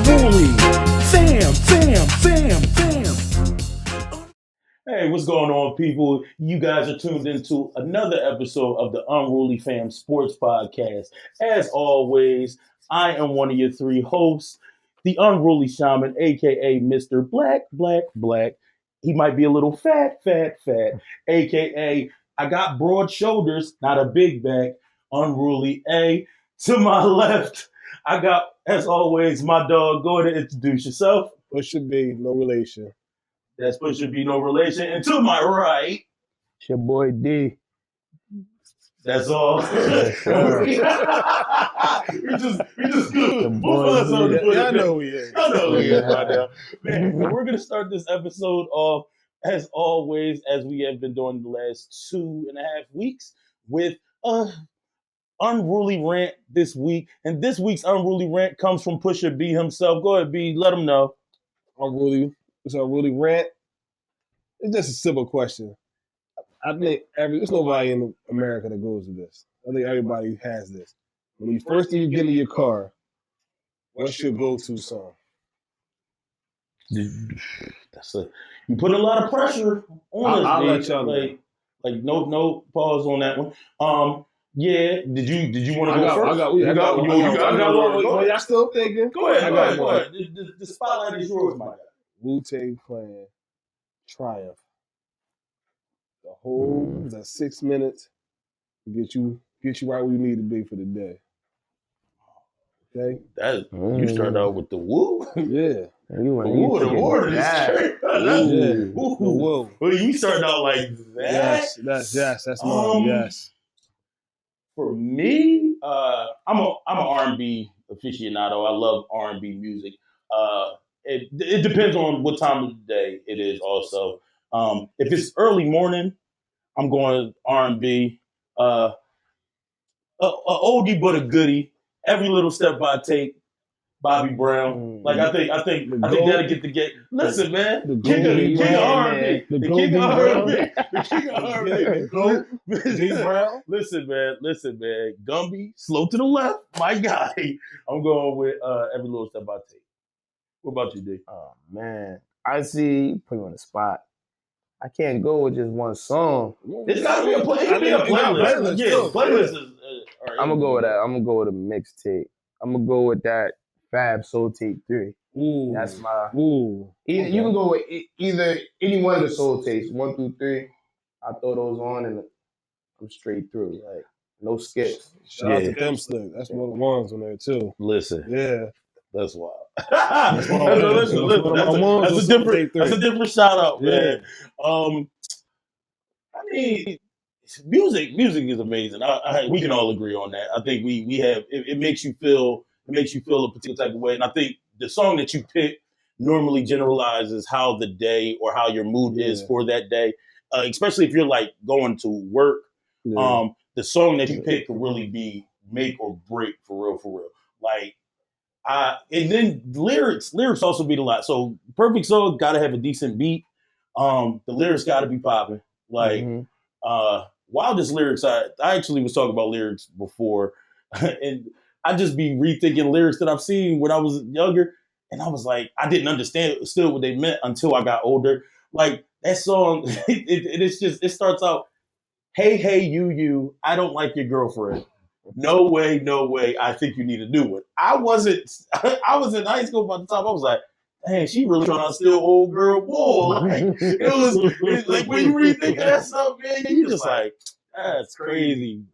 Unruly Fam. Hey, what's going on, people? You guys are tuned into another episode of the Unruly Fam Sports Podcast. As always, I am one of your three hosts, the Unruly Shaman, aka Mr. Black. He might be a little fat, aka I got broad shoulders, not a big back. Unruly A. To my left, I got, as always, my dog. Go ahead and introduce yourself. What should be no relation? That's what should be no relation. And to my right, It's your boy D. that's all. we just good. Both of us I know we is. I know we is right now. Man, we're gonna start this episode off as always, as we have been doing the last 2.5 weeks, with a unruly rant this week. And this week's unruly rant comes from Pusha B himself. Go ahead, B. Let him know. It's a really rant. It's just a simple question. I think there's nobody in America that goes to this. I think everybody has this. When you first thing you get in your car, what's your go-to song? You put a lot of pressure on us. I'll let y'all know. Like no pause on that one. Yeah. Did you want to go first? I got one. Y'all still thinking? Go ahead. The spotlight is yours, my guy. Wu-Tang Clan, Triumph. The whole 6 minutes to get you right where you need to be for the day. Okay? You start out with the woo. Yeah. You The word is straight. Whoa. Well, you started out like that. Yes, that's mine. Yes. For me, I'm an R&B aficionado. I love R&B music. It depends on what time of the day it is. Also, if it's early morning, I'm going R&B. A oldie but a goodie. Every little step I take. Bobby Brown. Like I think that'll get the get. Listen, man, the king of R&B, the king of R&B, Brown. Listen, man, Gumby, slow to the left, my guy. I'm going with every little step I take. What about you, D? Oh man, I see. Put you on the spot. I can't go with just one song. It's gotta be a playlist. Yeah, playlist is. I'm gonna go with that. I'm gonna go with a mixtape. I'm gonna go with that Fab Soul Tape 3. Ooh. That's my. Ooh. You can go with either any one of the Soul Tapes, 1 through 3. I throw those on and I'm straight through. Like no skips. Shout out to them Slick. That's one of the ones on there too. Listen, yeah, that's wild. That's a different shout out, man. I mean, music is amazing. We can all agree on that. I think we have it makes you feel a particular type of way, and I think the song that you pick normally generalizes how the day or how your mood is for that day, especially if you're like going to work. Yeah. The song that you pick could really be make or break for real. Like, and then lyrics also beat a lot. So perfect song got to have a decent beat. The lyrics got to be popping. Like, wildest lyrics. I actually was talking about lyrics before, and I just be rethinking lyrics that I've seen when I was younger, and I was like, I didn't understand still what they meant until I got older. Like that song, it starts out, hey, you, I don't like your girlfriend. No way, I think you need a new one. I was in high school by the time I was like, dang, she really trying to steal old girl bull. Like, it was like when you rethink that stuff, man, you just like, that's crazy.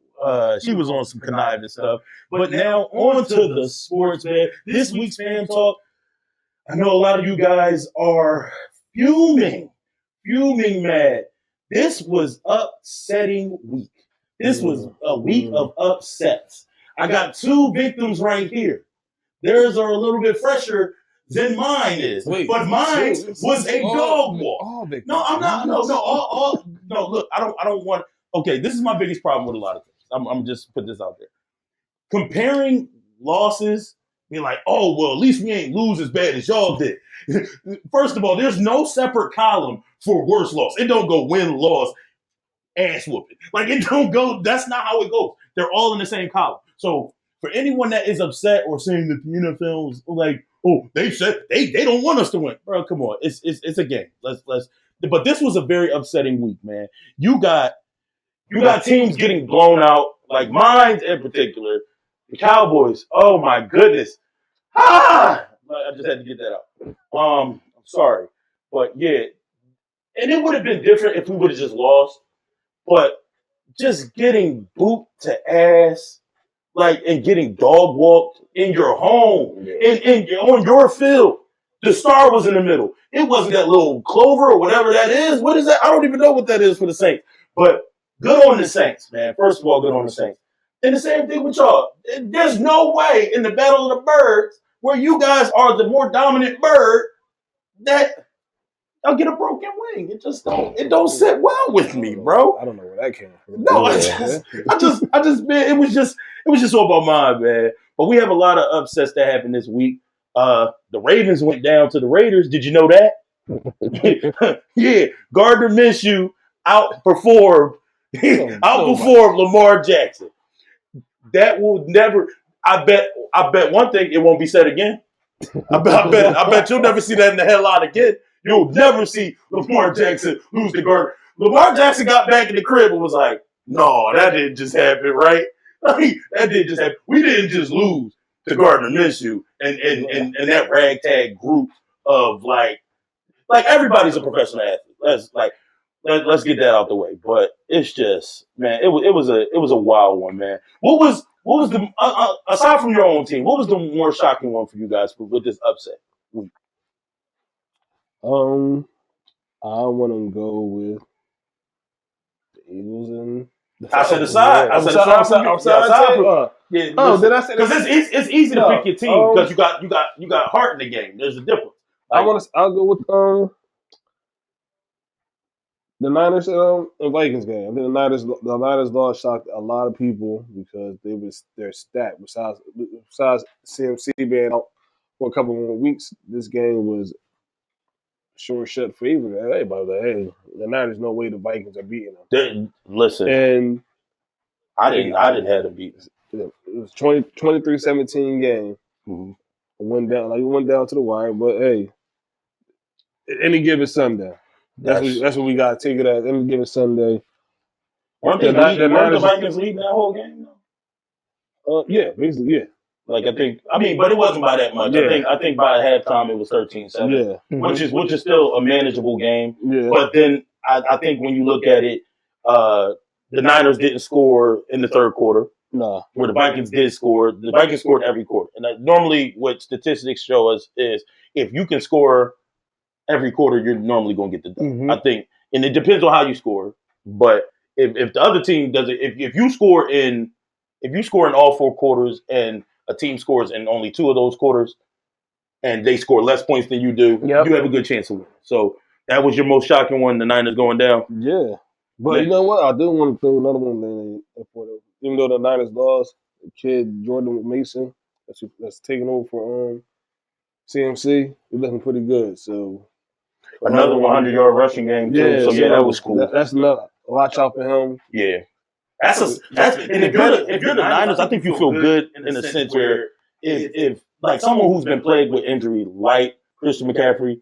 She was on some conniving stuff. But now on to the sports, man. This week's Fam Talk, I know a lot of you guys are fuming mad. This was upsetting week. This was a week of upsets. I got 2 victims right here. Theirs are a little bit fresher than mine is. But mine was a dog walk. No, I'm not. No. Look, I don't want. Okay, this is my biggest problem with a lot of things. I'm just put this out there. Comparing losses, being like, oh well, at least we ain't lose as bad as y'all did. First of all, there's no separate column for worst loss. It don't go win, loss, ass whooping. Like it don't go. That's not how it goes. They're all in the same column. So for anyone that is upset or saying that the NFL was like, oh, they said they don't want us to win, bro. Come on, it's a game. Let's. But this was a very upsetting week, man. You got teams getting blown out, like mine in particular, the Cowboys. Oh my goodness, I just had to get that out. I'm sorry, but yeah, and it would have been different if we would have just lost, but just getting boot to ass, like, and getting dog walked in your home, on your field. The star was in the middle. It wasn't that little clover or whatever that is. What is that? I don't even know what that is for the Saints. But good on the Saints, man. First of all, good on the Saints. And the same thing with y'all. There's no way in the Battle of the Birds, where you guys are the more dominant bird, that I'll get a broken wing. It just don't sit well with me, bro. I don't know where that came from. No, I just, man, it was just all about mine, man. But we have a lot of upsets that happened this week. The Ravens went down to the Raiders. Did you know that? Yeah, Gardner Minshew outperformed Lamar Jackson. That will never. I bet one thing, it won't be said again. I bet you'll never see that in the headline again. You'll never see Lamar Jackson lose to Gardner. Lamar Jackson got back in the crib and was like, no, that didn't just happen, right? Like, that didn't just happen. We didn't just lose to Gardner Minshew and that ragtag group of like everybody's a professional athlete. Let's get that out the way. But it's just, man, it was a wild one, man. What was the aside from your own team, what was the more shocking one for you guys with this upset week? I want to go with the Eagles and. I said aside. Yeah. I said aside. Yeah. Oh, did I say that? Because it's easy to pick your team because you got heart in the game. There's a difference. Like, I'll go with the Niners and Vikings game. I think the Niners loss shocked a lot of people because they're stacked. Besides CMC being out for a couple more weeks, this game was sure shut favorite. Everybody was like, hey, the Niners no way the Vikings are beating them. Listen, and I didn't have to beat. It was 23-17 game. Mm-hmm. It went down to the wire, but hey, any given Sunday. That's what we got to take it as. Any given Sunday. Weren't the Vikings leading that whole game? Yeah, basically, yeah. Like but it wasn't by that much. Yeah. I think by halftime it was 13-7. Yeah. Which is still a manageable game. Yeah. But then I think when you look at it, the Niners didn't score in the third quarter. No. Where the Vikings did score. The Vikings scored every quarter. And normally what statistics show us is if you can score every quarter, you're normally going to get the dub. Mm-hmm. I think, and it depends on how you score. But if the other team does it, if you score in all four quarters and a team scores in only two of those quarters, and they score less points than you do, you have a good chance of winning. So that was your most shocking one, the Niners going down. Yeah. But you know what? I do want to throw another one in for them. Even though the Niners lost, the kid Jordan Mason that's taking over for CMC, he's looking pretty good. So another 100-yard rushing game too. Yeah, so that was cool. That's another. Watch out for him. Yeah. That's and if you're the Niners, I think you feel good in a sense where if like someone who's been plagued with injury like Christian McCaffrey,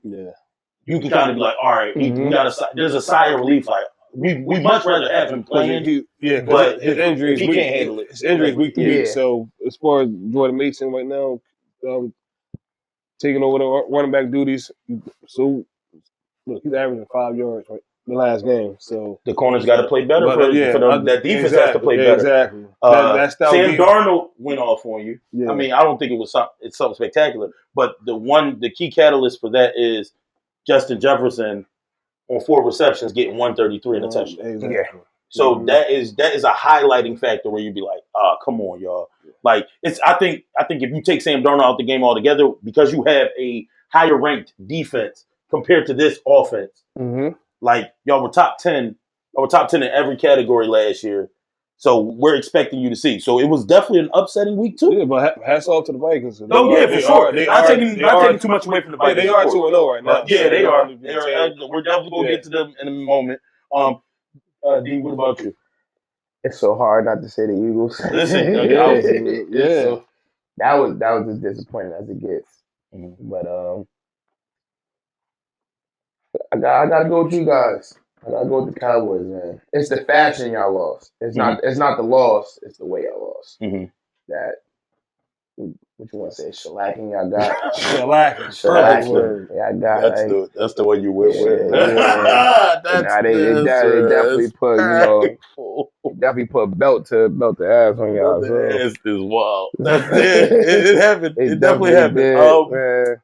you can kind of be like, all right, there's a sigh of relief. Like we much rather have him playing. But his injuries, he can't handle it. His injuries week to week. So as far as Jordan Mason right now, taking over the running back duties. So look, he's averaging 5 yards the last game. So the corners got to play better for them. That defense has to play better. Exactly. Sam Darnold went off on you. Yeah. I mean, I don't think it's something spectacular, but the key catalyst for that is Justin Jefferson on 4 receptions getting 133 in a touchdown. Exactly. Yeah. So that is a highlighting factor where you'd be like, come on, y'all. Like I think if you take Sam Darnold out the game altogether, because you have a higher ranked defense compared to this offense. Mm-hmm. Like y'all were top 10 in every category last year. So we're expecting you to see. So it was definitely an upsetting week too. Yeah, but hats off to the Vikings. For sure. Not taking too much away from the Vikings. Yeah, they are 2-0 right now. Yeah, they are. We're definitely going to get to them in a moment. Dean, what about you? It's so hard not to say the Eagles. Listen, So that was as disappointing as it gets. Mm-hmm. But I gotta go with you guys. I gotta go with the Cowboys, man. It's the fashion y'all lost. It's not the loss. It's the way y'all lost. Mm-hmm. That what you want to say? Shellacking y'all got. Shellacking. Yeah, I got. That's the one you went with. They definitely put belt to ass on y'all. So. Ass is wild. It happened. It definitely happened.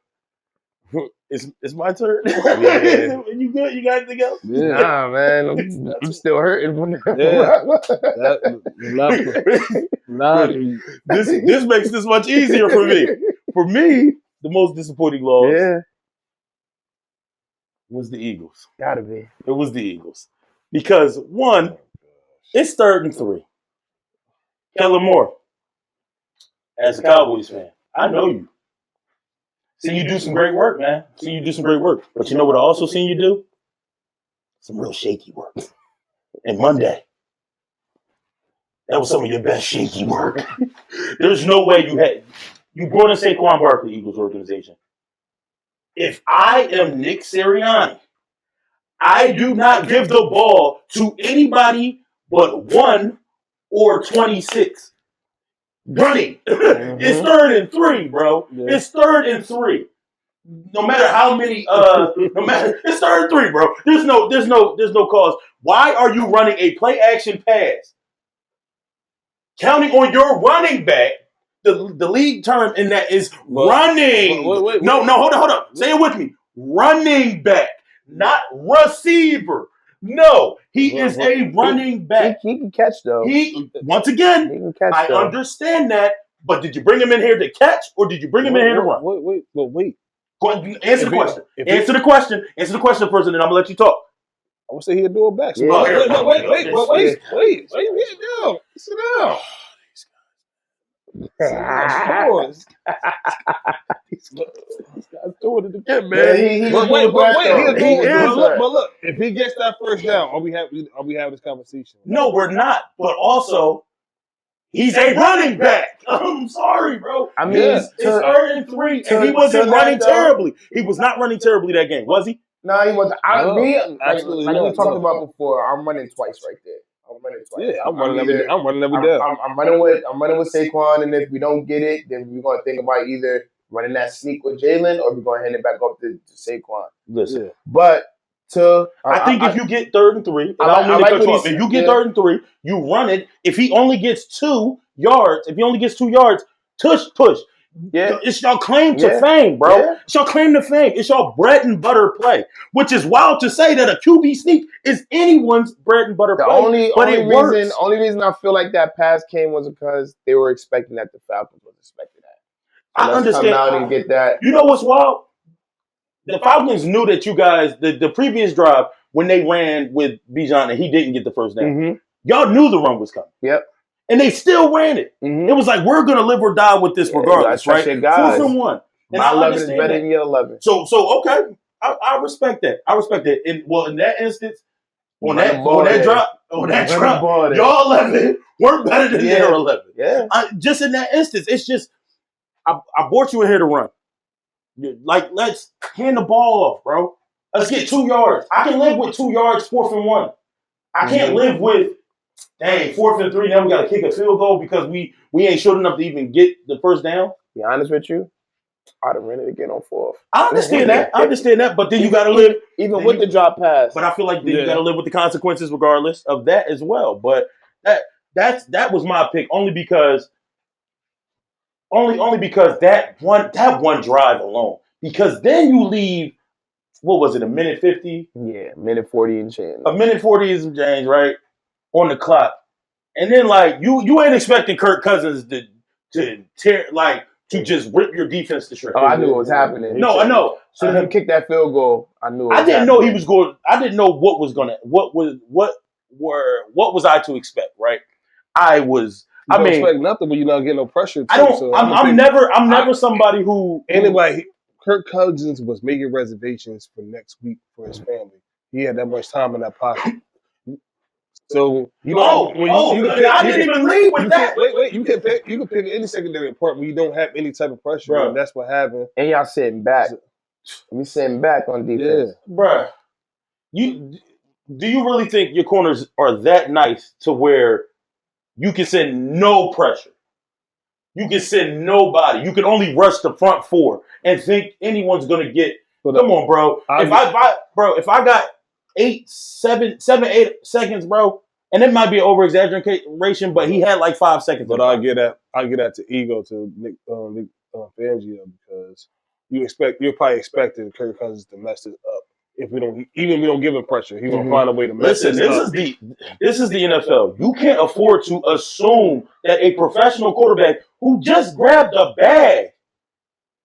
It's my turn. Yeah. You good? You got anything else? Yeah. Nah, man. I'm still hurting from that. This makes this much easier for me. For me, the most disappointing loss was the Eagles. Gotta be. It was the Eagles. Because, one, it's 3rd and 3. Kellen Moore, as a Cowboys fan, I know you. Seen you do some great work, man. Seen you do some great work. But you know what I also seen you do? Some real shaky work. And Monday, that was some of your best shaky work. There's no way you brought in Saquon Barkley, Eagles organization. If I am Nick Sirianni, I do not give the ball to anybody but 1 or 26. Running. It's 3rd and 3, bro. Yeah. It's 3rd and 3. No matter how many, it's 3rd and 3, bro. There's no cause. Why are you running a play action pass? Counting on your running back. The league term in that is running. Wait. No, hold on. Say it with me. Running back, not receiver. No, he is a running back. He can catch, though. Once again, he can catch, I understand that, but did you bring him in here to catch, or did you bring him in here to run? Wait. Go ahead, answer the question. Answer the question first, and then I'm gonna let you talk. I would say he'll do it back. Yeah. Wait. Sit down. Sit down. This guy's doing it again, man. But look, if he gets that first down, are we having this conversation? No, we're not. But also, he's a running back. I'm sorry, bro. I mean, it's 3rd and 3, and he wasn't running terribly. He was not running terribly that game, was he? No, he wasn't. Absolutely like we talked about before, I'm running twice right there. Yeah, I'm running every down. I'm running with Saquon, and if we don't get it, then we're gonna think about either running that sneak with Jalen or we're gonna hand it back up to Saquon. Listen, but I think if you get 3rd and 3, and I don't mean to cut you off. If you get 3rd and 3, you run it. If he only gets 2 yards, push. Yeah, it's y'all claim to fame, bro. Yeah. It's y'all claim to fame. It's y'all bread and butter play, which is wild to say that a QB sneak is anyone's bread and butter play. The only reason I feel like that pass came was because they were expecting that the Falcons was expecting that. I understand. Come out and get that. You know what's wild? The Falcons knew that you guys, the previous drive when they ran with Bijan and he didn't get the first down. Mm-hmm. Y'all knew the run was coming. Yep. And they still ran it. Mm-hmm. It was like, we're going to live or die with this regardless, right? 4 from 1. And my 11 is better than your 11. So okay. I respect that. In that instance, on that drop, y'all 11 weren't better than their 11. Yeah. Just in that instance, it's just, I brought you in here to run. Like, let's hand the ball off, bro. Let's get 2 yards. I can live with 2 yards, 4th and 1. I can't live with, dang, 4th and 3. Now we got to kick a field goal because we ain't short enough to even get the first down. Be honest with you, I'd have ran it again on 4th. I understand that. But then you got to live even with the drop pass. But I feel like you got to live with the consequences regardless of that as well. But that was my pick only because that one drive alone. Because then you leave, what was it, a minute 50? Yeah, minute 40 and change. A minute 40 and some change, right? On the clock. And then, like, you ain't expecting Kirk Cousins to tear, like, to just rip your defense to shreds. Oh, I knew it was happening. No, I know. So him kick that field goal, I knew it was I didn't happening. know he was going. I didn't know what was I to expect, right? You don't expect nothing when you're not getting no pressure. Too, I don't. So I'm never somebody who. Anyway, Kirk Cousins was making reservations for next week for his family. He had that much time in that pocket. So you I didn't even lead with that. Wait. You can pick any secondary part when you don't have any type of pressure, Bruh. and that's what happened. And y'all sitting back. We sitting back on defense. Bruh. Do you really think your corners are that nice to where you can send no pressure? You can send nobody. You can only rush the front four and think anyone's gonna get. Come on, bro. If I got 8 seconds, bro, and it might be an over exaggeration, but he had like 5 seconds. But I'll get that to ego to Nick Fangio because you're probably expecting Kirk Cousins to mess it up. If we don't give him pressure, he's gonna find a way to mess it up. This is the NFL. You can't afford to assume that a professional quarterback who just grabbed a bag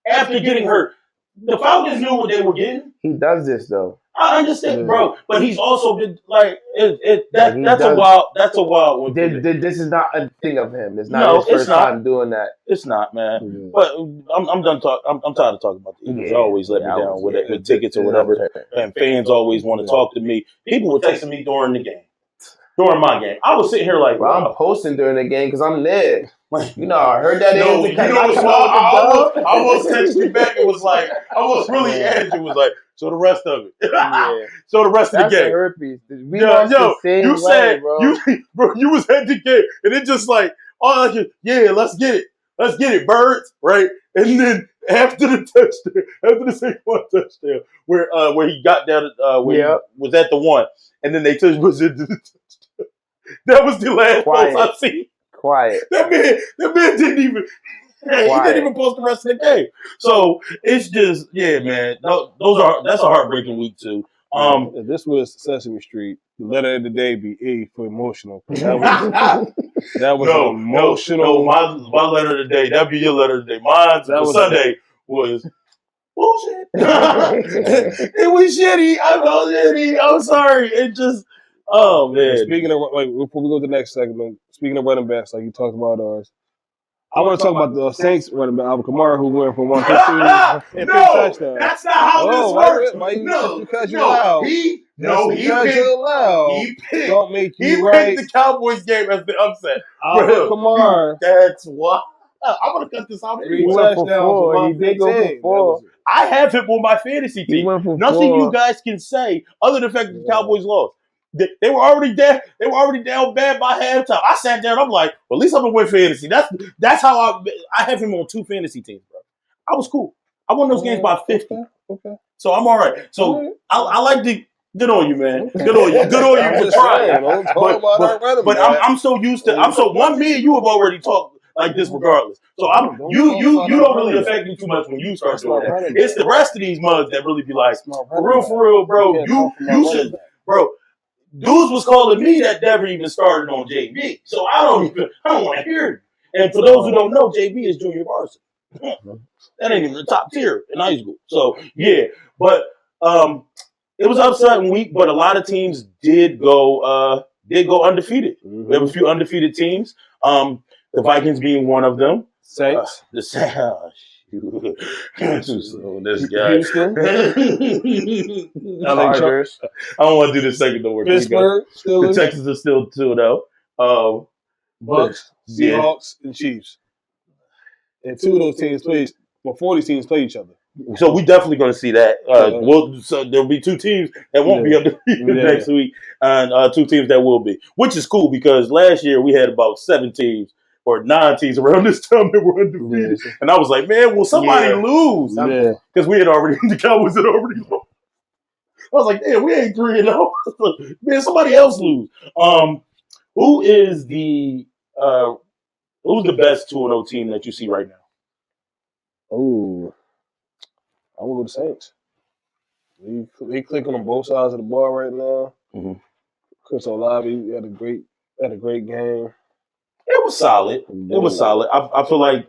after getting hurt, the Falcons knew what they were getting. He does this though. I understand, bro, but he's also been like that's a wild one. This is not a thing of him. It's not his first time doing that. It's not, man. But I'm done talking. I'm tired of talking about the Eagles. They always let me down with tickets or whatever, and fans always want to talk to me. People were texting me during the game, during my game. I was sitting here like, well, I'm posting during the game because I'm there. You know, I heard that. No, you know what's wrong? I almost texted you back. It was like I was really edgy. It was like. So the rest of it. So the rest of the game. Herpes. You said, bro, you was at the game, and it just like, let's get it, birds, right? And then after the second one touchdown, where he got down, he was at the one, and then they was into the touchdown. That was the last post I've seen. Quiet. That man didn't even. He didn't even post the rest of the game. So it's just, man. That's a heartbreaking week too. If this was Sesame Street, the letter of the day be A for emotional. That was emotional. No, my letter of the day. That'd be your letter of the day. Mine for Sunday was bullshit. It was shitty. I'm sorry. It just. Oh man. Speaking of, before we go to the next segment, speaking of running backs, like you talked about ours. I want to talk about the Saints running back Alvin Kamara, who went for 115 and 3 touchdowns. That's not how this works. He picked. Don't make you he right. picked the Cowboys game as the upset. Alvin Kamara. That's why. I'm gonna cut this out. 3 touchdowns. He did go for 4. I have him on my fantasy team. Nothing you guys can say other than the fact that the Cowboys lost. They were already down. They were already down bad by halftime. I sat down. I'm like, well, at least I'm gonna win fantasy. That's how I have him on 2 fantasy teams, bro. I was cool. I won those games by 50. Okay. So I'm all right. So I like to good on you, man. Good on you. Good on you for trying. But I'm so used to. Me and you have already talked like this regardless. So you don't really affect me too much when you start doing that. It's the rest of these mugs that really be like, for real, bro. You should, bro. Dudes was calling me that never even started on JB. So I don't want to hear it. And for those who don't know, JB is junior varsity. That ain't even the top tier in high school. So yeah. But it was an upsetting week, but a lot of teams did go undefeated. Mm-hmm. We have a few undefeated teams. The Vikings being one of them. Saints. This guy. Houston. Chargers. I don't want to do the second door. Pittsburgh. The Texans are still 2-0. Bucks, Seahawks, and Chiefs. And 2 of those teams played. Well, 40 teams play each other. So we definitely going to see that. So there'll be 2 teams that won't be undefeated next week, and 2 teams that will be, which is cool because last year we had about 7 teams or 9 teams around this time that were undefeated, and I was like, man, will somebody lose? Because the Cowboys had already lost. I was like, damn, we ain't 3-0. Man, somebody else lose. Who's the best 2-0 team that you see right now? Oh, I will go to Saints. They clicking on both sides of the ball right now. Mm-hmm. Chris Olave had a great game. It was solid. I feel like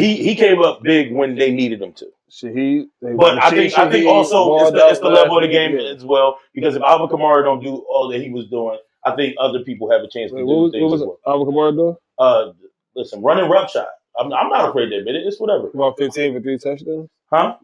he came up big when they needed him to. I think also it's the level of the game as well. Because if Alvin Kamara don't do all that he was doing, I think other people have a chance to do things. What was Alvin Kamara doing? Listen, running rough shot. I'm not afraid to admit it. It's whatever. About 15 for 3 touchdowns. Huh?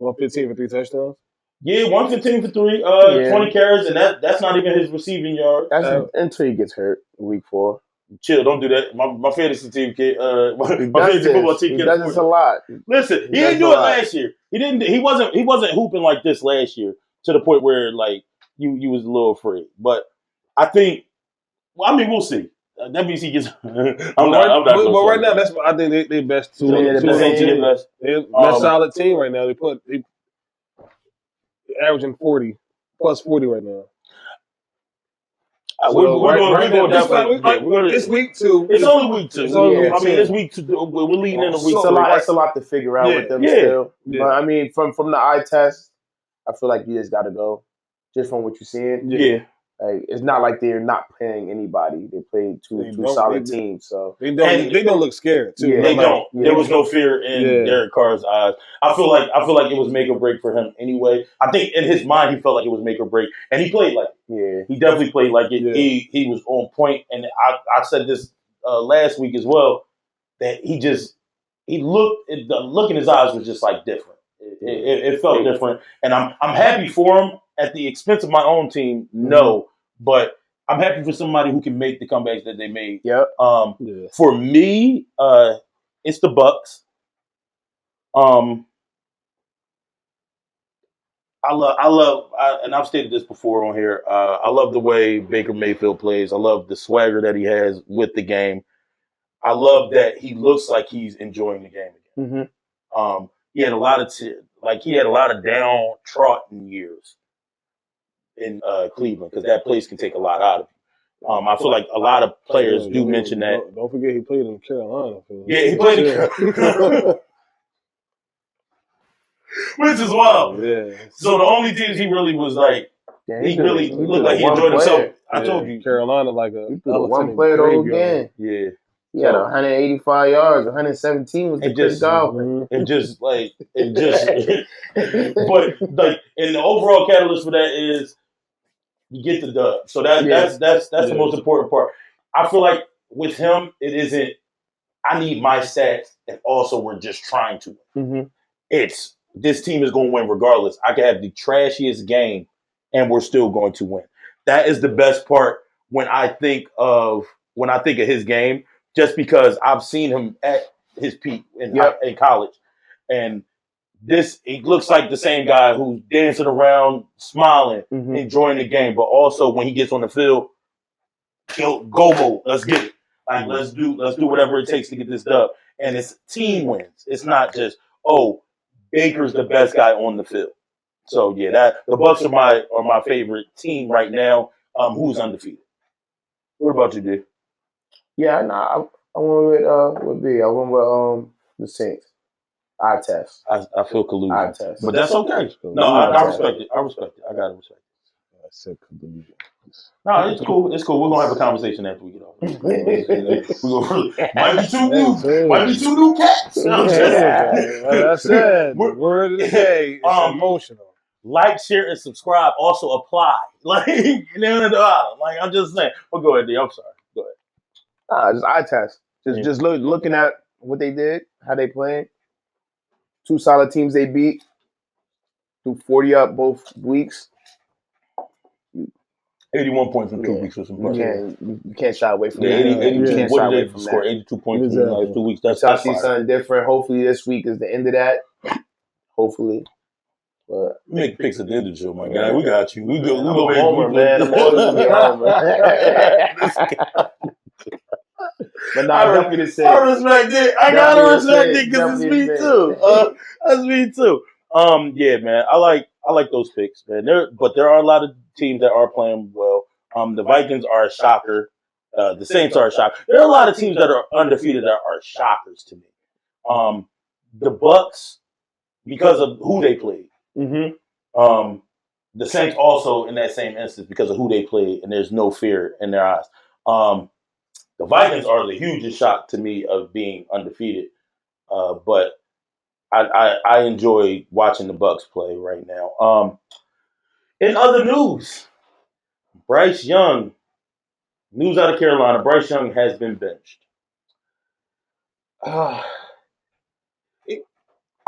About 15 for 3 touchdowns. Yeah, 115 for 3, 20 carries, and that's not even his receiving yard. That's until he gets hurt week 4. Chill, don't do that. My fantasy team kid, my He fantasy football team He can't does afford this a it. lot. Listen, he didn't do it last year. He wasn't hooping like this last year to the point where like you was a little afraid. But I think, well, I mean, we'll see. That means he gets. I'm not. But right now, that's I think they best two. Yeah, They're best solid team right now. They averaging 40 plus 40 right now. It's week 2. It's only week 2. It's only week 2. I mean, it's week 2. We're leading in a week 2. It's a lot to figure out with them still. Yeah. But I mean, from the eye test, I feel like you just got to go just from what you're seeing. Yeah. Like, it's not like they're not playing anybody. They played two solid teams, so they don't look scared too. Yeah, they don't. Yeah. There was no fear in Derek Carr's eyes. I feel like it was make or break for him anyway. I think in his mind he felt like it was make or break, and he played like it. He definitely played like it. Yeah. He was on point, and I said this last week as well that the look in his eyes was just like different. It felt different, and I'm happy for him at the expense of my own team. No. But I'm happy for somebody who can make the comebacks that they made. Yep. For me, it's the Bucks. And I've stated this before on here. I love the way Baker Mayfield plays. I love the swagger that he has with the game. I love that he looks like he's enjoying the game again. Mm-hmm. He had a lot of downtrodden years in Cleveland because that place can take a lot out of you. I feel like a lot of players do mention that. Don't forget he played in Carolina. Yeah, he played in Carolina. Which is wild. Yeah. So the only teams he really was like, he really looked like he enjoyed himself. I told you. Carolina like a one player the whole game. Yeah. He had 185 yards, 117 was the good golf. And just but like, and the overall catalyst for that is you get the dub. So that's the most important part. I feel like with him, it isn't, I need my stats, and also we're just trying to. Mm-hmm. It's, this team is going to win regardless. I can have the trashiest game, and we're still going to win. That is the best part when I think of his game, just because I've seen him at his peak in college. And it looks like the same guy who's dancing around, smiling, enjoying the game, but also when he gets on the field, go, let's get it. Like, let's do whatever it takes to get this dub. And it's team wins. It's not just, Baker's the best guy on the field. So yeah, the Bucks are my favorite team right now. Who's undefeated? What about you, D? Yeah, I went with B. I went with the Saints. Eye test. I feel collusion. Eye test. But that's okay. No, I respect it. I respect it. I gotta respect it. I said collusion. No, it's cool. It's cool. We're gonna have a conversation after we get off. Might be two new cats. Like I said, word of the day, it's emotional. Like, share, and subscribe also apply. Like, like I'm just saying. Well, go ahead, D. I'm sorry. Go ahead. Just eye test. Just looking at what they did, how they played. 2 solid teams they beat. Threw 40 up both weeks. 81 points in 2 weeks was impressive. You can't shy away from that. 82. What did they score? 82 points in the last 2 weeks. That's see something different. Hopefully this week is the end of that. Hopefully. But make picks at the end of the show, my guy. We got you. We go Homer, man. I'm always gonna be Homer. But I'm happy to say. I respect it. I gotta respect it because it's me too. That's me too. Yeah, man. I like those picks, man. There are a lot of teams that are playing well. The Vikings are a shocker. The Saints are a shocker. There are a lot of teams that are undefeated that are shockers to me. The Bucks, because of who they played. Mm-hmm. The Saints also in that same instance because of who they played, and there's no fear in their eyes. The Vikings are the hugest shock to me of being undefeated, but I enjoy watching the Bucks play right now. In other news, Bryce Young, news out of Carolina, Bryce Young has been benched. I'm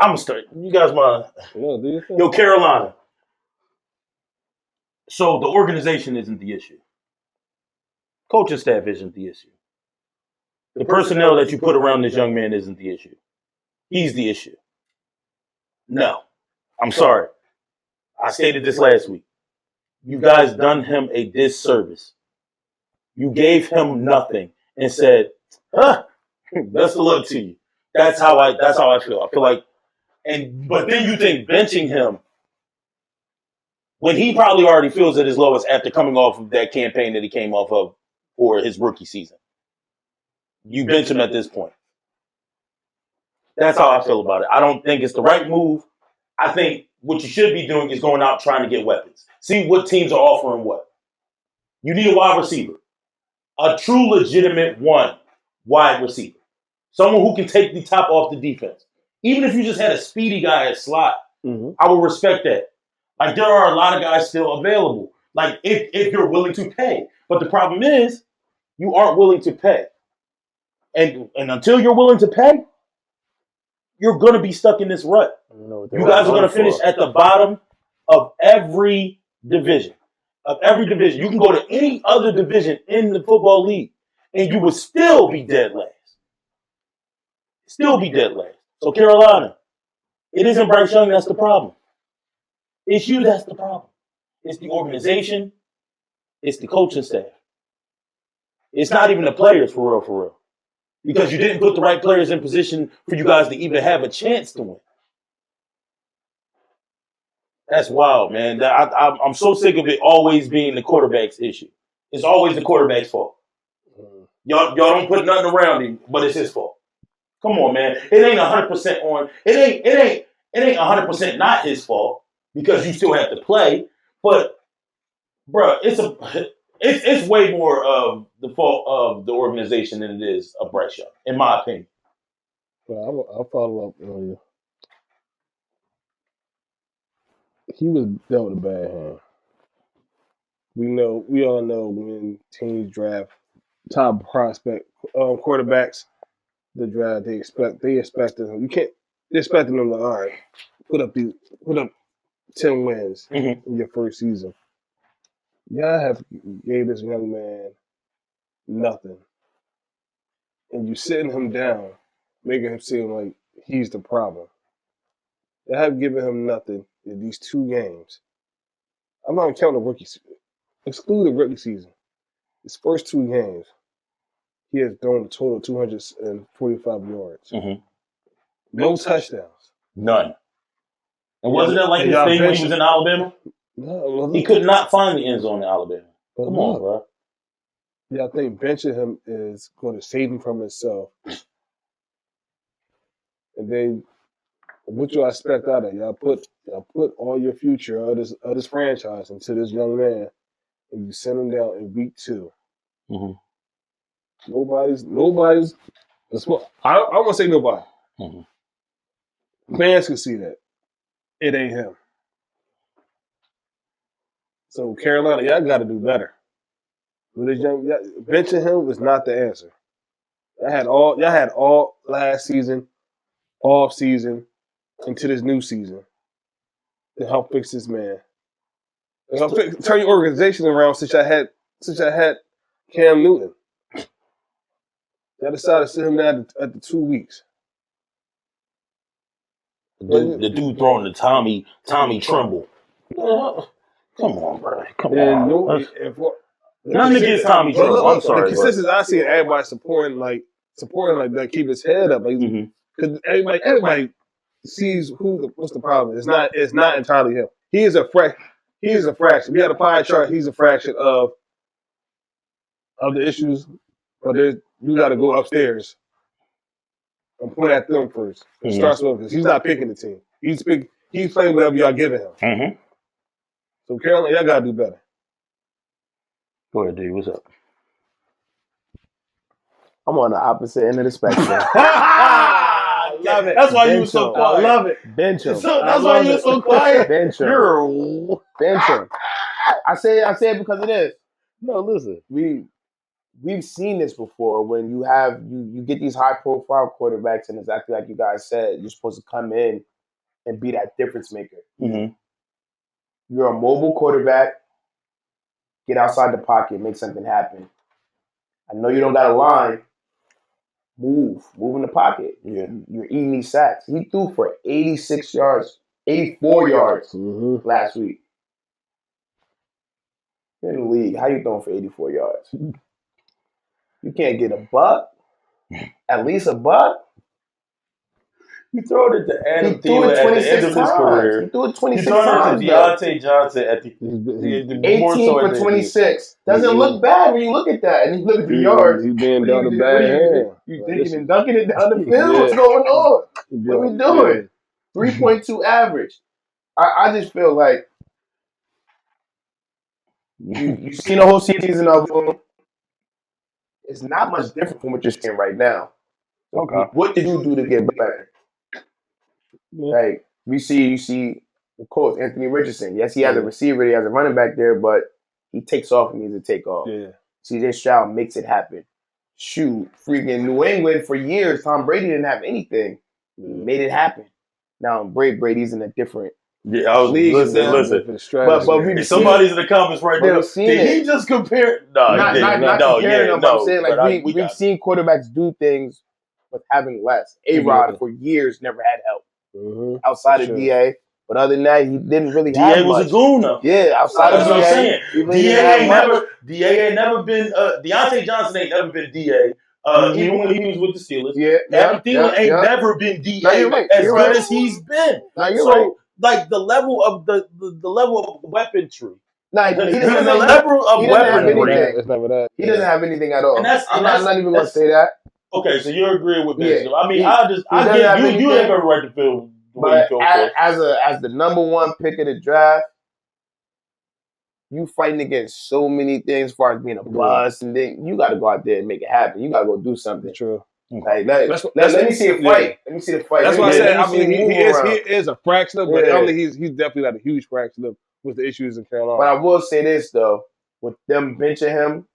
gonna start. You guys, Carolina. So the organization isn't the issue. Coaching staff isn't the issue. The personnel that you put around this young man isn't the issue. He's the issue. No. I'm sorry. I stated this last week. You guys done him a disservice. You gave him nothing and said, best of luck to you. That's how I feel. I feel like, but then you think benching him when he probably already feels at his lowest after coming off of that campaign that he came off of for his rookie season. You bench him at this point. That's how I feel about it. I don't think it's the right move. I think what you should be doing is going out trying to get weapons. See what teams are offering what. You need a wide receiver. A true legitimate wide receiver. Someone who can take the top off the defense. Even if you just had a speedy guy at slot, I would respect that. Like, there are a lot of guys still available. Like, if you're willing to pay. But the problem is, you aren't willing to pay. And until you're willing to pay, you're going to be stuck in this rut. You guys are going to finish at the bottom of every division. You can go to any other division in the football league, and you will still be dead last. So Carolina, it isn't Bryce Young that's the problem. It's you that's the problem. It's the organization. It's the coaching staff. It's not even the players, for real. Because you didn't put the right players in position for you guys to even have a chance to win. That's wild, man. I'm so sick of it always being the quarterback's issue. It's always the quarterback's fault. Y'all don't put nothing around him, but it's his fault. Come on, man. It ain't 100% on. It ain't 100% not his fault because you still have to play. But, bro, it's way more of the fault of the organization than it is of Bryce Young, in my opinion. Well, I'll follow up on you. He was dealt a bad hand. We all know when teams draft top prospect quarterbacks, the draft they expect them. They're expecting them to all right, put up 10 wins in your first season. Y'all have gave this young man nothing, and you sitting him down, making him seem like he's the problem. They have given him nothing in these 2 games. I'm not counting the rookie season. Exclude the rookie season. His first 2 games, he has thrown a total of 245 yards. No touchdowns. None. And wasn't that like his thing when he was in Alabama? No. He could not find the end zone in Alabama. Come on, bro. Yeah, I think benching him is going to save him from himself. And then, what you expect out of it? Y'all put all your future of this franchise into this young man, and you send him down in week 2. Nobody's. I want to say nobody. Fans can see that it ain't him. So Carolina, y'all got to do better. With this young, benching him was not the answer. Y'all had all last season, off season, into this new season to help fix this man. To help turn your organization around since I had Cam Newton. Y'all decided to sit him down at the 2 weeks. The dude throwing the Tommy Tremble. Come on, bro. Come on. Nothing against Tommy Tremble. I'm sorry. The consistency I see everybody supporting like that, keep his head up. Because everybody sees what's the problem. It's not entirely him. He is a fraction. We had a pie chart. He's a fraction of the issues, but you got to go upstairs and point at them first. It starts with because he's not picking the team. He's playing whatever y'all giving him. So Carolina, y'all got to do better. Go ahead, D. What's up? I'm on the opposite end of the spectrum. I love it. That's why you were so quiet. I love it. Bench him. That's why you were so quiet. Bench him. Bench him. I say it because of this. No, listen. We've seen this before when you get these high profile quarterbacks, and exactly like you guys said, you're supposed to come in and be that difference maker. You're a mobile quarterback. get outside the pocket, make something happen. I know you don't got a line. Move in the pocket. Yeah. You're eating these sacks. He threw for 86 yards, 84 yards last week. You're in the league. How you throwing for 84 yards? You can't get a buck? At least a buck? You throw it to Adam He threw Thielen it at the 26 end of his times. career. He threw it 26 You throw times. it to Deontay Johnson at the more 18 so for at the 26. Doesn't look bad when you look at that. And you look at the yards. He's being What down are the you- bad what are you- hand. You thinking and dunking it down the field? Yeah. What's going on? What are we doing? 3.2 average. I just feel like you've seen the whole season of him. It's not much different from what you're seeing right now. Okay. What did you do to get better? Like you see, of course, Anthony Richardson. Yes, he has a receiver, he has a running back there, but he takes off and needs to take off. Yeah. CJ Stroud makes it happen. Shoot, freaking New England for years, Tom Brady didn't have anything. He made it happen. Now Brady's in a different Yeah, I was league. listen. But we've If somebody's in the comments right now, We've seen did it. he just compare? No, not he didn't. comparing them, but I'm saying but like we we've seen quarterbacks do things with having less. A-Rod for years never had help outside of DA, but other than that, he didn't really have DA was much. a goon though. Yeah, outside That's of what I'm DA, saying. he really didn't have much. DA ain't never been. Deontay Johnson ain't never been DA. Even when he was with the Steelers, Adam Thielen ain't never been DA No, you're right. as You're good right. as he's been. No, you're So, right. like the level of the level of weaponry. Nah, he The doesn't level of he doesn't have weaponry. anything. It's never that. He doesn't have anything at all. And that's- I'm and not even going to say that. Okay, so you're agreeing with Benching. Yeah. I mean, He I doesn't get have you. anything. You have every right to feel the way you But feel. as the number one pick of the draft, you fighting against so many things as far as being a bust, and then you got to go out there and make it happen. You got to go do something. True. Like, let me see a fight. Let me see the fight. That's why I said I mean he he is a fraction, but Yeah. I mean he's definitely not a huge fraction of with the issues in Carolina. But I will say this though, with them benching him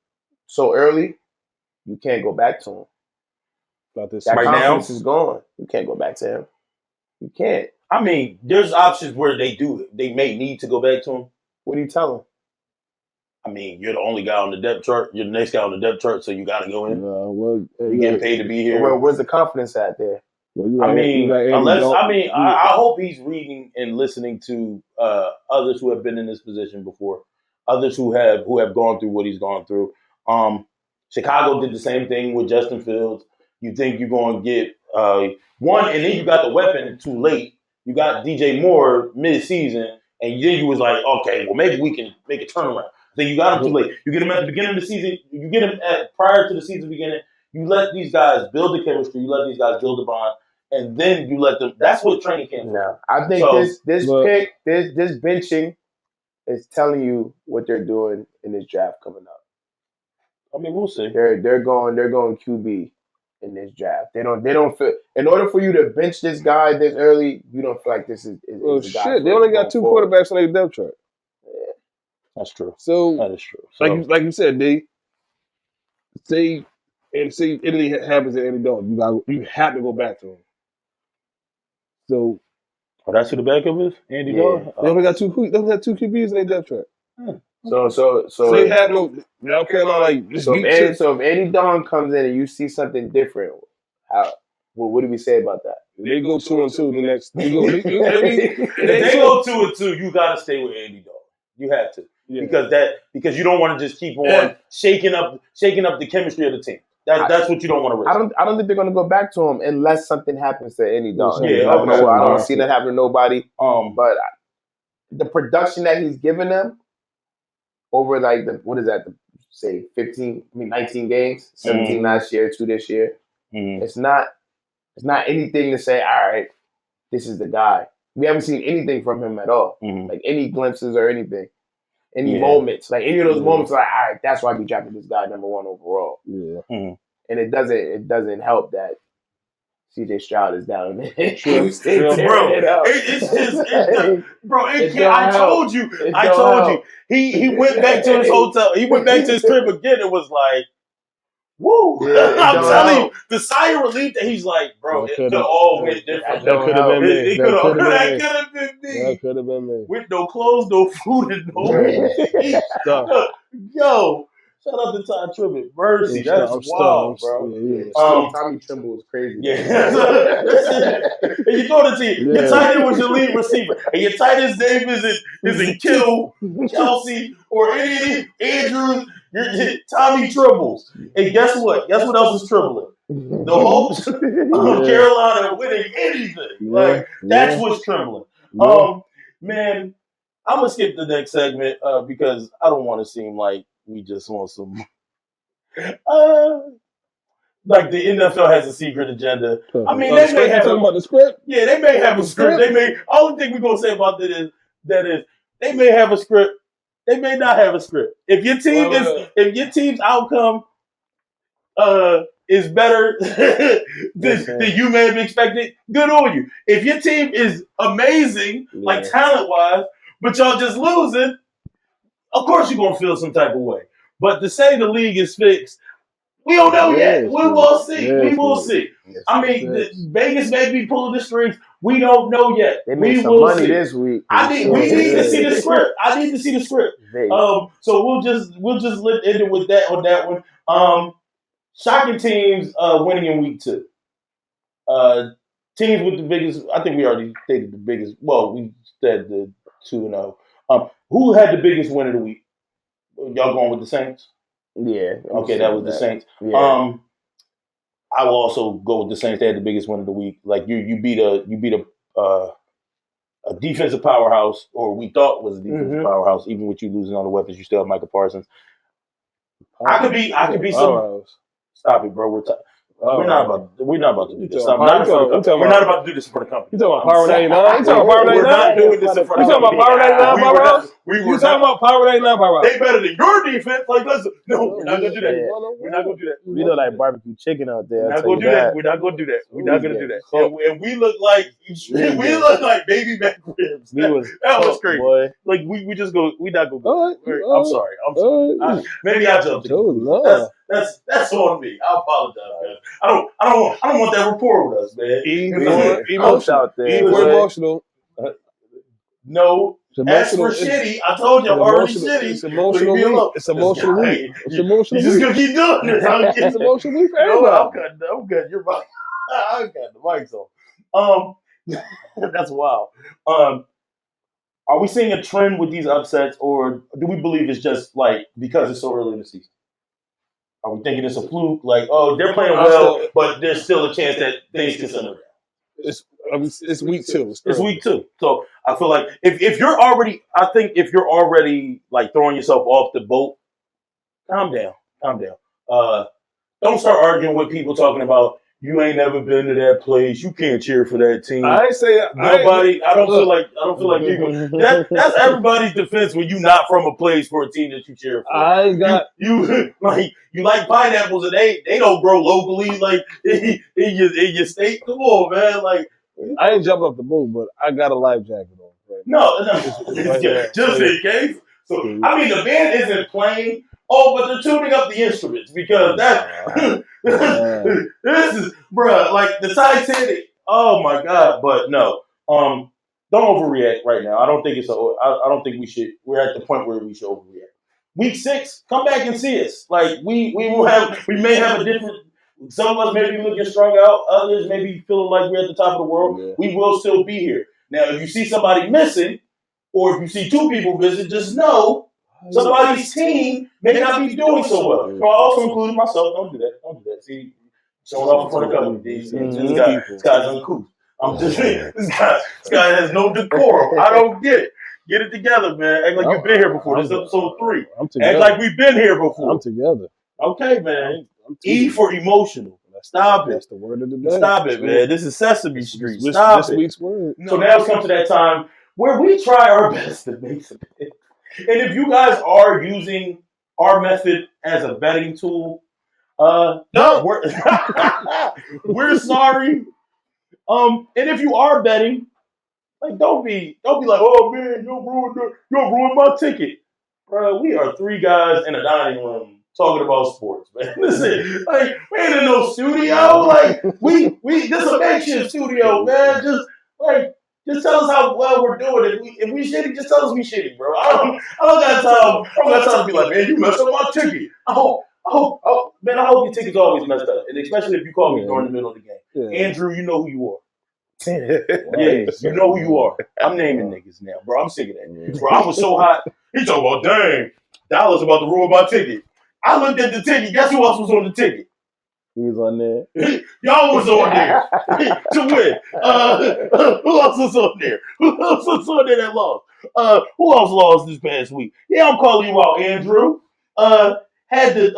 so early, you can't go back to him. About this That Right confidence now? is gone. You can't go back to him. You can't. I mean, there's options where they do it. They may need to go back to him. What do you tell him? I mean, you're the only guy on the depth chart. You're the next guy on the depth chart, so you got to go in. You get paid to be here. Where's the confidence at there? I mean, I hope he's reading and listening to others who have been in this position before, others who have gone through what he's gone through. Chicago did the same thing with Justin Fields. You think you're going to get one, and then you got the weapon too late. You got DJ Moore mid-season, and then you was like, okay, well maybe we can make a turnaround. Then you got him too late. You get him at the beginning of the season. You get him prior to the season beginning. You let these guys build the chemistry. You let these guys build the bond, and then you let them. That's what training camp. No, I think this benching is telling you what they're doing in this draft coming up. I mean, we'll see. They're going QB in this draft. They don't feel. In order for you to bench this guy this early, you don't feel like this is well, the guy shit. They only got two quarterbacks on their depth chart. That's true. So that is true. So, like you said, D. Say anything happens to Andy Dalton, you have to go back to him. So that's who the backup is, Andy Dalton. They only got two QBs in their depth chart. So they have no Carolina like just if Andy Dalton comes in and you see something different, what do we say about that? They go 2-2 the next. If they go 2-2, you got to stay with Andy Dalton. You have to. Yeah. Because you don't want to just keep on shaking up the chemistry of the team. That's what you don't want to risk. I don't think they're going to go back to him unless something happens to Andy Dalton. Yeah, I don't see that happen to nobody. But the production that he's given them over like 19 games, 17 last year, 2 this year. Mm-hmm. It's not anything to say, all right, this is the guy. We haven't seen anything from him at all. Mm-hmm. Like any glimpses or anything. Any moments. Like any of those moments like, all right, that's why we drafted this guy number 1 overall. Yeah. Mm-hmm. And it doesn't help that CJ Stroud is down there. I told you. He went back to his hotel. He went back to his crib again and was like, woo. Yeah, I'm telling you, the sigh of relief that he's like, bro, it could have all went different. That could have been me. That could have been That could have been me. with no clothes, no food, and no eat. Yo, shout out to Ty Tribbett. Mercy, that's wild, bro. Tommy Tremble was crazy. Yeah. And you throw the team. Your tight end was your lead receiver. And your tight end's name isn't Kill, Kelsey, or any Andrews. You're Tommy Trembles. And guess what? Guess what else is trembling? The hopes of Carolina winning anything. That's what's trembling. Man, I'm gonna skip the next segment because I don't want to seem like we just want some like the NFL has a secret agenda. I mean, they may have talking about the script. Yeah, they may have a script. They may. Only thing we're gonna say about that is they may have a script. They may not have a script. If your team if your team's outcome is better than you may have expected, good on you. If your team is amazing, like talent wise, but y'all just losing, of course you're gonna feel some type of way. But to say the league is fixed, we don't know yet. We will see. We will see. I mean, Vegas may be pulling the strings. We don't know yet. They made some money this week. We need to see the script. I need to see the script. So we'll just end it with that on that one. Shocking teams winning in week 2. Teams with the biggest. I think we already stated the biggest. Well, we said the 2-0. Who had the biggest win of the week? Y'all going with the Saints? Yeah. Okay, that was the Saints. Yeah. I will also go with the Saints. They had the biggest win of the week. Like you beat a defensive powerhouse, or we thought was a defensive powerhouse. Even with you losing all the weapons, you still have Micah Parsons. I could be some. Stop it, bro. We're not about to do this. We're not about to do this in front of company. You talking about Power 99? You talking about Power 99? We're not doing this in front of company. You talking about Power 99 Powerhouse? You talking about Power 99 Powerhouse? They better than your defense. Like, listen, no, we're not gonna do that. We're not gonna do that. We look like barbecue chicken out there. We're not gonna do that. We're not gonna do that. We're not gonna do that. And we look like baby back ribs. That was crazy. Boy. Like we just go. We not gonna go. I'm sorry. Maybe I jumped in. That's on me. I apologize, man. I don't want that rapport with us, man. Emotional. No. As for shitty, I told you I'm already shitty. It's emotional week. It's emotional week. It's emotional week. You just gonna keep doing this. It's emotional week for No, everybody. I'm good. You're right. I got the mics on. That's wild. Are we seeing a trend with these upsets, or do we believe it's just like because it's so early in the season? Are we thinking it's a fluke? Like, oh, they're playing well, but there's still a chance that things can simmer down. It's week 2. It's week 2. So I feel like if you're already like throwing yourself off the boat, calm down. Don't start arguing with people talking about you ain't never been to that place. You can't cheer for that team. I ain't say nobody. I don't feel like you. That's everybody's defense when you not from a place for a team that you cheer for. I ain't got you like pineapples and they don't grow locally like in your state. Come on, man. Like I ain't jumping off the boat, but I got a life jacket on. Right? No, just in case. So I mean, the band isn't playing. Oh, but they're tuning up the instruments because this is, bruh, like the Titanic. Oh my God! But no, don't overreact right now. I don't think I don't think we should. We're at the point where we should overreact. Week 6, come back and see us. Like we may have a different. Some of us may be looking strung out. Others may be feeling like we're at the top of the world. Yeah. We will still be here. Now, if you see somebody missing, or if you see 2 people missing, just know. Somebody's team may not be doing so well. So I also included myself. Don't do that. See, showing off in front of company. This guy's uncouth. I'm just this guy has no decorum. I don't get it. Get it together, man. Act like you've been here before. This is episode 3. Act like we've been here before. I'm together. Okay, man. E for emotional. Stop it. That's the word of the day. Stop it, man. This is Sesame Street. Stop it. This week's word. So now it's come to that time where we try our best to make some picks. And if you guys are using our method as a betting tool, no, we're sorry. And if you are betting, like don't be like, oh man, you'll ruin my ticket, bro. We are 3 guys in a dining room talking about sports, man. Listen, like we ain't in no studio. Like we this a makeshift studio, man. Just tell us how well we're doing. If we shitty, just tell us we shitty, bro. I don't got time to be like, man, you messed up my ticket. I hope, man, I hope your ticket's always messed up, and especially if you call me during the middle of the game. Yeah. Andrew, you know who you are. Yeah, you know who you are. I'm naming niggas now, bro. I'm sick of that. Bro, I was so hot. He talking about, dang, Dallas about to ruin my ticket. I looked at the ticket. Guess who else was on the ticket? He was on there. Y'all was on there to win. Who else was on there? Who else was on there that lost? Who else lost this past week? Yeah, I'm calling you out, Andrew. Had the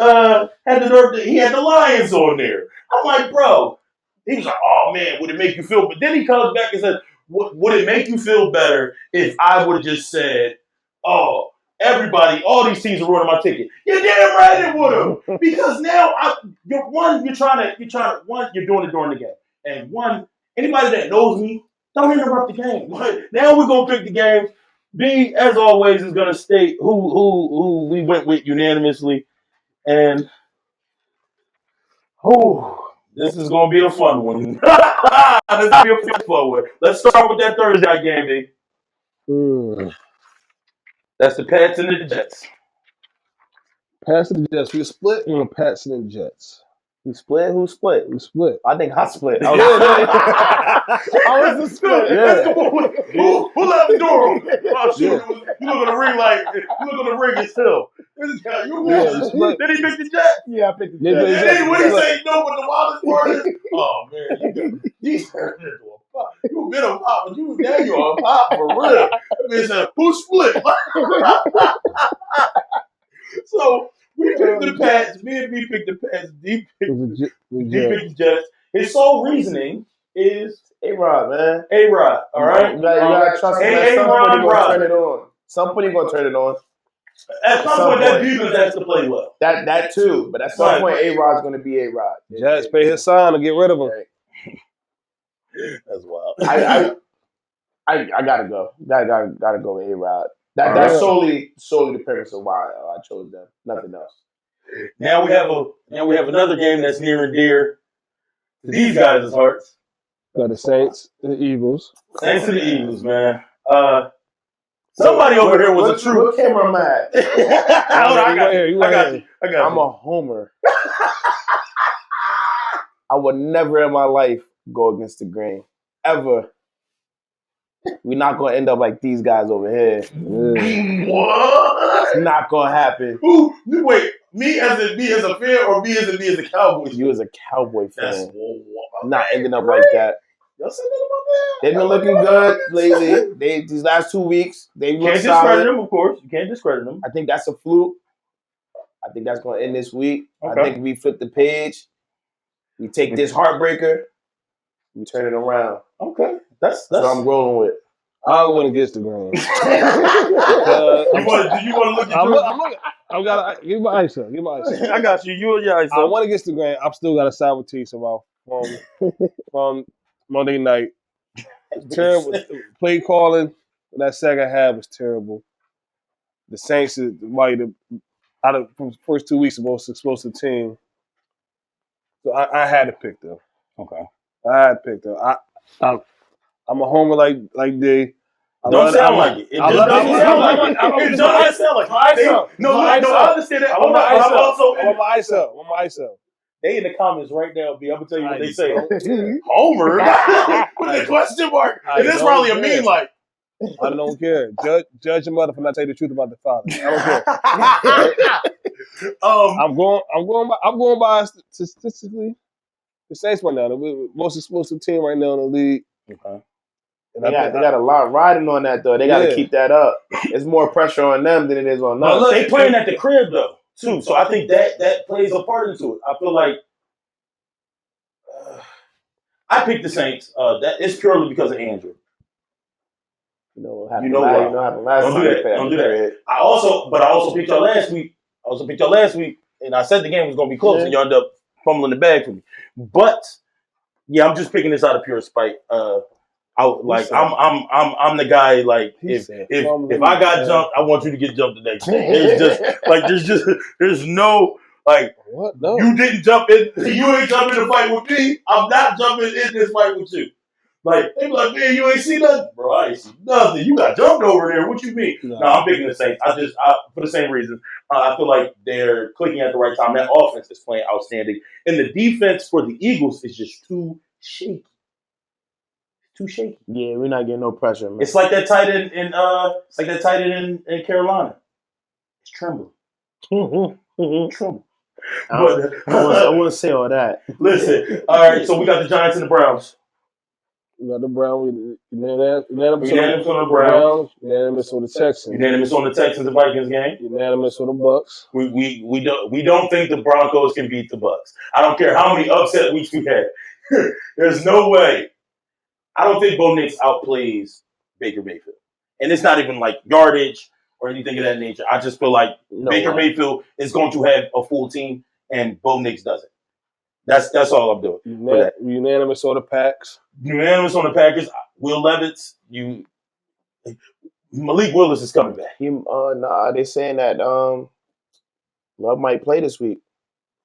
nerve he had the Lions on there. I'm like, bro. He was like, oh man, would it make you feel? But then he comes back and says, would it make you feel better if I would have just said, oh, everybody, all these teams are ruining my ticket? You're damn right it would have. Because now you're doing it during the game. And one, anybody that knows me, don't interrupt the game. Now we're gonna pick the games. B, as always, is gonna state who we went with unanimously. And this is gonna be a fun one. This is gonna be a fun one. Let's start with that Thursday night game, B. That's the Pats and the Jets. Pats and the Jets. We split on the Pats and the Jets. We split? Who split? We split. I think I split. I was the split. Yeah. Who left the door open? Oh, shoot. You look at the ring like, it's still. Then he picked the Jets? Yeah, I picked the Jets. Jets. And then when he say no, but the wildest part is, oh, man, you turned into a pop. You've been a pop, but now you're a pop for real. Man said, who split? So, we picked the Pats. Me and B picked the Pats. D picked the Jets. His sole reasoning is A-Rod, man. A-Rod, all right? You gotta trust me. Somebody gonna turn it on. Somebody gonna turn it on. At some point, that defense has to play well. That too. But at some point, A-Rod's gonna be A-Rod. Jets pay his sign to get rid of him. That's wild. I gotta go. Gotta go with A-Rod. That's solely the premise of why I chose them. Nothing else. Now we have another game that's near and dear to these guys' hearts. Got the Saints, the Eagles. Saints and the Eagles, man. Somebody over here was a true. What camera am I at? I got you. I'm a homer. I would never in my life go against the grain. Ever. We're not going to end up like these guys over here. What? It's not going to happen. Who? Wait, me as a fan or me as a Cowboy fan? You as a Cowboy fan. That's not ending up like that. Y'all said that about that? They've been looking good lately. These last 2 weeks, they look solid. You can't discredit them, of course. You can't discredit them. I think that's a fluke. I think that's going to end this week. Okay. I think we flip the page. We take this heartbreaker. We turn it around. Okay. That's what I'm rolling with. I want to get the grain. You want to look at I'm gotta give my ice up. Give my ice up. I got you. You and your ice up. I want to get the grain. I'm still got a sour taste about from Monday night. Terrible play calling. That second half was terrible. The Saints is out of the first 2 weeks the most explosive team. So I had to pick them. Okay. I had to pick them. I'm a homer like D. Don't sound like it. It doesn't sound like it. It doesn't sound like it. No, I understand that. I'm my ice up. They in the comments right now, B. I'm going to tell you what they say. Homer? With a question mark. And this probably a meme like. I don't care. Judge your mother for not telling the truth about the father. I don't care. I'm going by statistically. The Saints right now, the most explosive team right now in the league. Okay. And they got a lot riding on that though. They got to keep that up. It's more pressure on them than it is on us. Look, they playing at the crib though too, so I think that plays a part into it. I feel like I picked the Saints. That is purely because of Andrew. You know what happened last time. Don't do that. I also picked y'all last week. And I said the game was going to be close, and y'all ended up fumbling the bag for me. But yeah, I'm just picking this out of pure spite. I'm the guy. Like if I got jumped, I want you to get jumped the next day. There's no like what? No. You didn't jump in. You ain't jumping in the fight with me. I'm not jumping in this fight with you. Like, they be like, man, you ain't see nothing. Bro, I ain't see nothing. You got jumped over there. What you mean? No, I'm picking the Saints. For the same reason. I feel like they're clicking at the right time. That offense is playing outstanding. And the defense for the Eagles is just too shaky. Too shaky. Yeah, we're not getting no pressure, man. It's like that tight end in Carolina. It's trembling. Trembling. I want to say all that. Listen, all right, so we got the Giants and the Browns. We got the Browns. Unanimous on the Browns. Unanimous on the Texans. Unanimous on the Texans and Vikings game. Unanimous on the Bucks. We don't think the Broncos can beat the Bucks. I don't care how many upset weeks we had. There's no way. I don't think Bo Nix outplays Baker Mayfield. And it's not even like yardage or anything of that nature. I just feel like Baker Mayfield is going to have a full team and Bo Nix doesn't. That's all I'm doing. Unanimous on the Packs. Unanimous on the Packers. Will Levis, Malik Willis is coming back. They're saying that Love might play this week.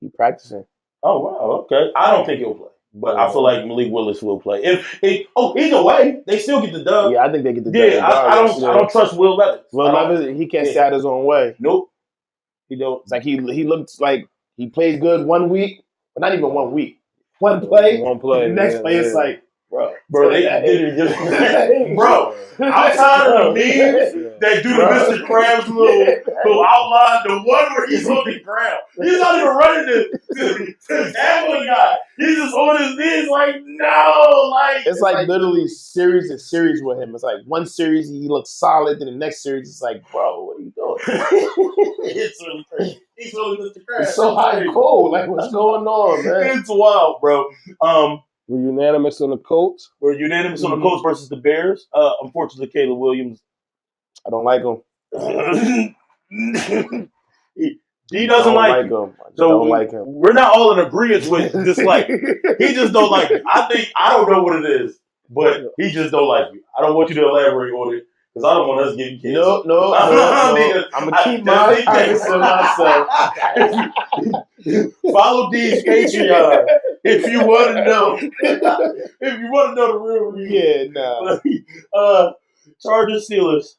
He's practicing. Oh, wow, okay. I don't think he'll play. But I feel like Malik Willis will play. Either way, they still get the dub. Yeah, I think they get the dub. Yeah, I don't trust Will Levis. Will Levis, he can't stay out his own way. Nope. He don't. It's like he looks like he played good 1 week, but not even 1 week. One play. The next play, it's like, bro, they didn't just. Bro, I'm tired of the memes that do the Mr. Krabs little outline. The one where he's on the ground. He's not even running to tackle the guy. He's just on his knees like, no. Like it's like literally series and series with him. It's like one series he looks solid, then the next series it's like, bro, what are you doing? It's really crazy. He's really Mr. Krabs. It's so hot and cold. Like, what's going on, man? It's wild, bro. We're unanimous on the Colts. We're unanimous on the Colts versus the Bears. Unfortunately, Caleb Williams. I don't like him. He doesn't like him. So don't like him. We're not all in agreement with dislike. He just don't like it. I don't know what it is, but he just don't like you. I don't want you to elaborate on it because I don't want us getting kids. No. I'm gonna keep my eyes to myself. Follow D's Patreon if you want to know. If you want to know the real review. Yeah, nah. Chargers, Steelers.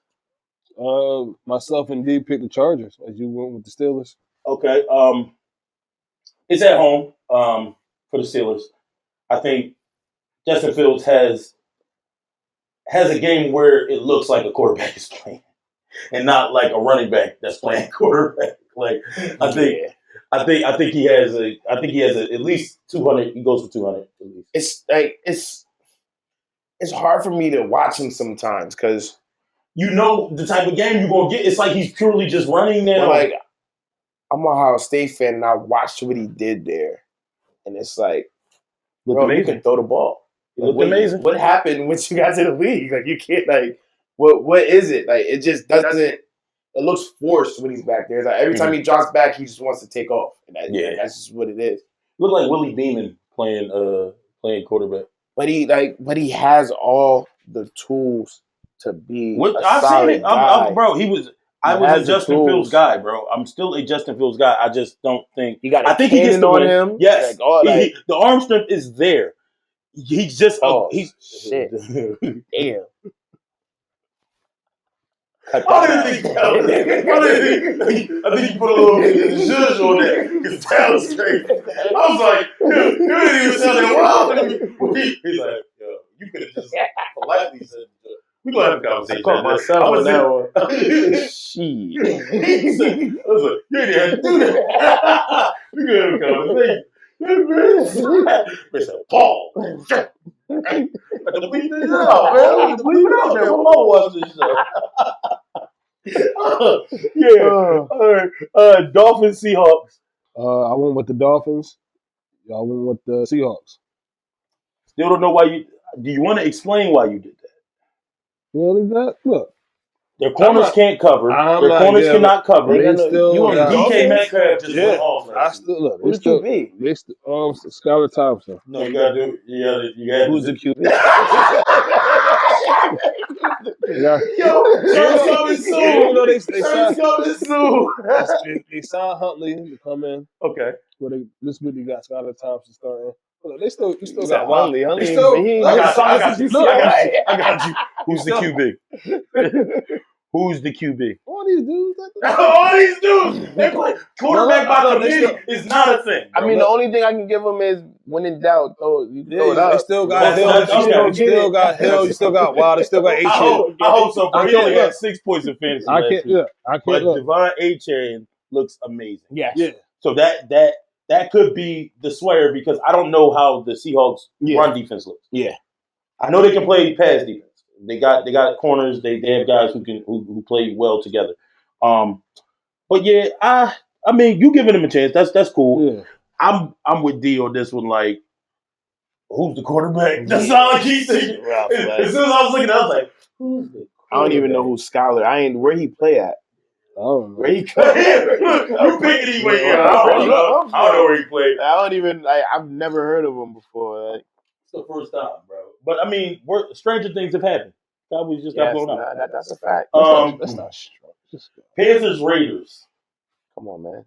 Myself and D picked the Chargers as you went with the Steelers. Okay. It's at home for the Steelers. I think Justin Fields has a game where it looks like a quarterback is playing, and not like a running back that's playing quarterback. Like I think he has at least 200. He goes for 200 at least. It's like it's hard for me to watch him sometimes because you know the type of game you're gonna get. It's like he's purely just running now. Like I'm a Ohio State fan and I watched what he did there, and it's like, bro, you can throw the ball. It looked amazing. What happened once you got to the league? Like you can't what is it? Like it just doesn't. It looks forced when he's back there. It's like every time he drops back, he just wants to take off. And that's just what it is. Look like Willie Beeman playing quarterback. But he has all the tools to be I've solid seen it, guy. bro. I was a Justin Fields guy, bro. I'm still a Justin Fields guy. I just don't think he got. I think he gets the on win. him. Yes, the arm strength is there. He's just shit. Damn. I think you put a little zhuzh on that because that was crazy. I was like, you didn't even sound that wild. He's like, yo, you could have just politely said, we're going to have a conversation. I caught myself on that one. Shit. I was like, you didn't have to do that. We're going to have a conversation. Mr. Paul. Bleep it out, man. Bleep it out there. My mom watched this show. All right. Dolphins, Seahawks. I went with the Dolphins. Y'all went with the Seahawks. Still don't know why you. Do you want to explain why you did that? Well, look. Their corners can't cover. Their corners cannot cover. You want DK Metcalf just went off. I still look. Who's the QB? Skylar Thompson. No, you gotta do. You gotta. Who's the QB? Yo, coming soon. You know they coming soon. They signed Huntley to come in. Okay. This week they got Skylar Thompson starting. They still You said got Wild. Huntley. They still. He ain't I been got solid you. since I got you. Who's the QB? Who's the QB? All these dudes. All these dudes, they play quarterback by committee is not a thing. Bro. I mean, the only thing I can give him is when in doubt, throw it up. They still got Hill. Okay. You still got Hill. You still got Wild. They still got I hope so, bro. He only had 6 points in fantasy last week. I can't But look. Devon A-Chain looks amazing. Yes. Yeah. So that could be the swear because I don't know how the Seahawks run defense looks. Yeah. I know they can play pass defense. They got corners. They have guys who play well together. But yeah, I mean, you giving him a chance. That's cool. Yeah. I'm with D on this one. Like, who's the quarterback? That's all I keep thinking. As soon as I was looking, I was like, who's the quarterback? I don't even know who's Scholar. Where he play at. Oh, Where he Look, you pick it anyway. I don't know where he played. I've never heard of him before. Like, It's the first time, bro. But I mean, stranger things have happened. Cowboys just got blown out. That's a fact. That's not strong. Panthers Raiders. Come on, man.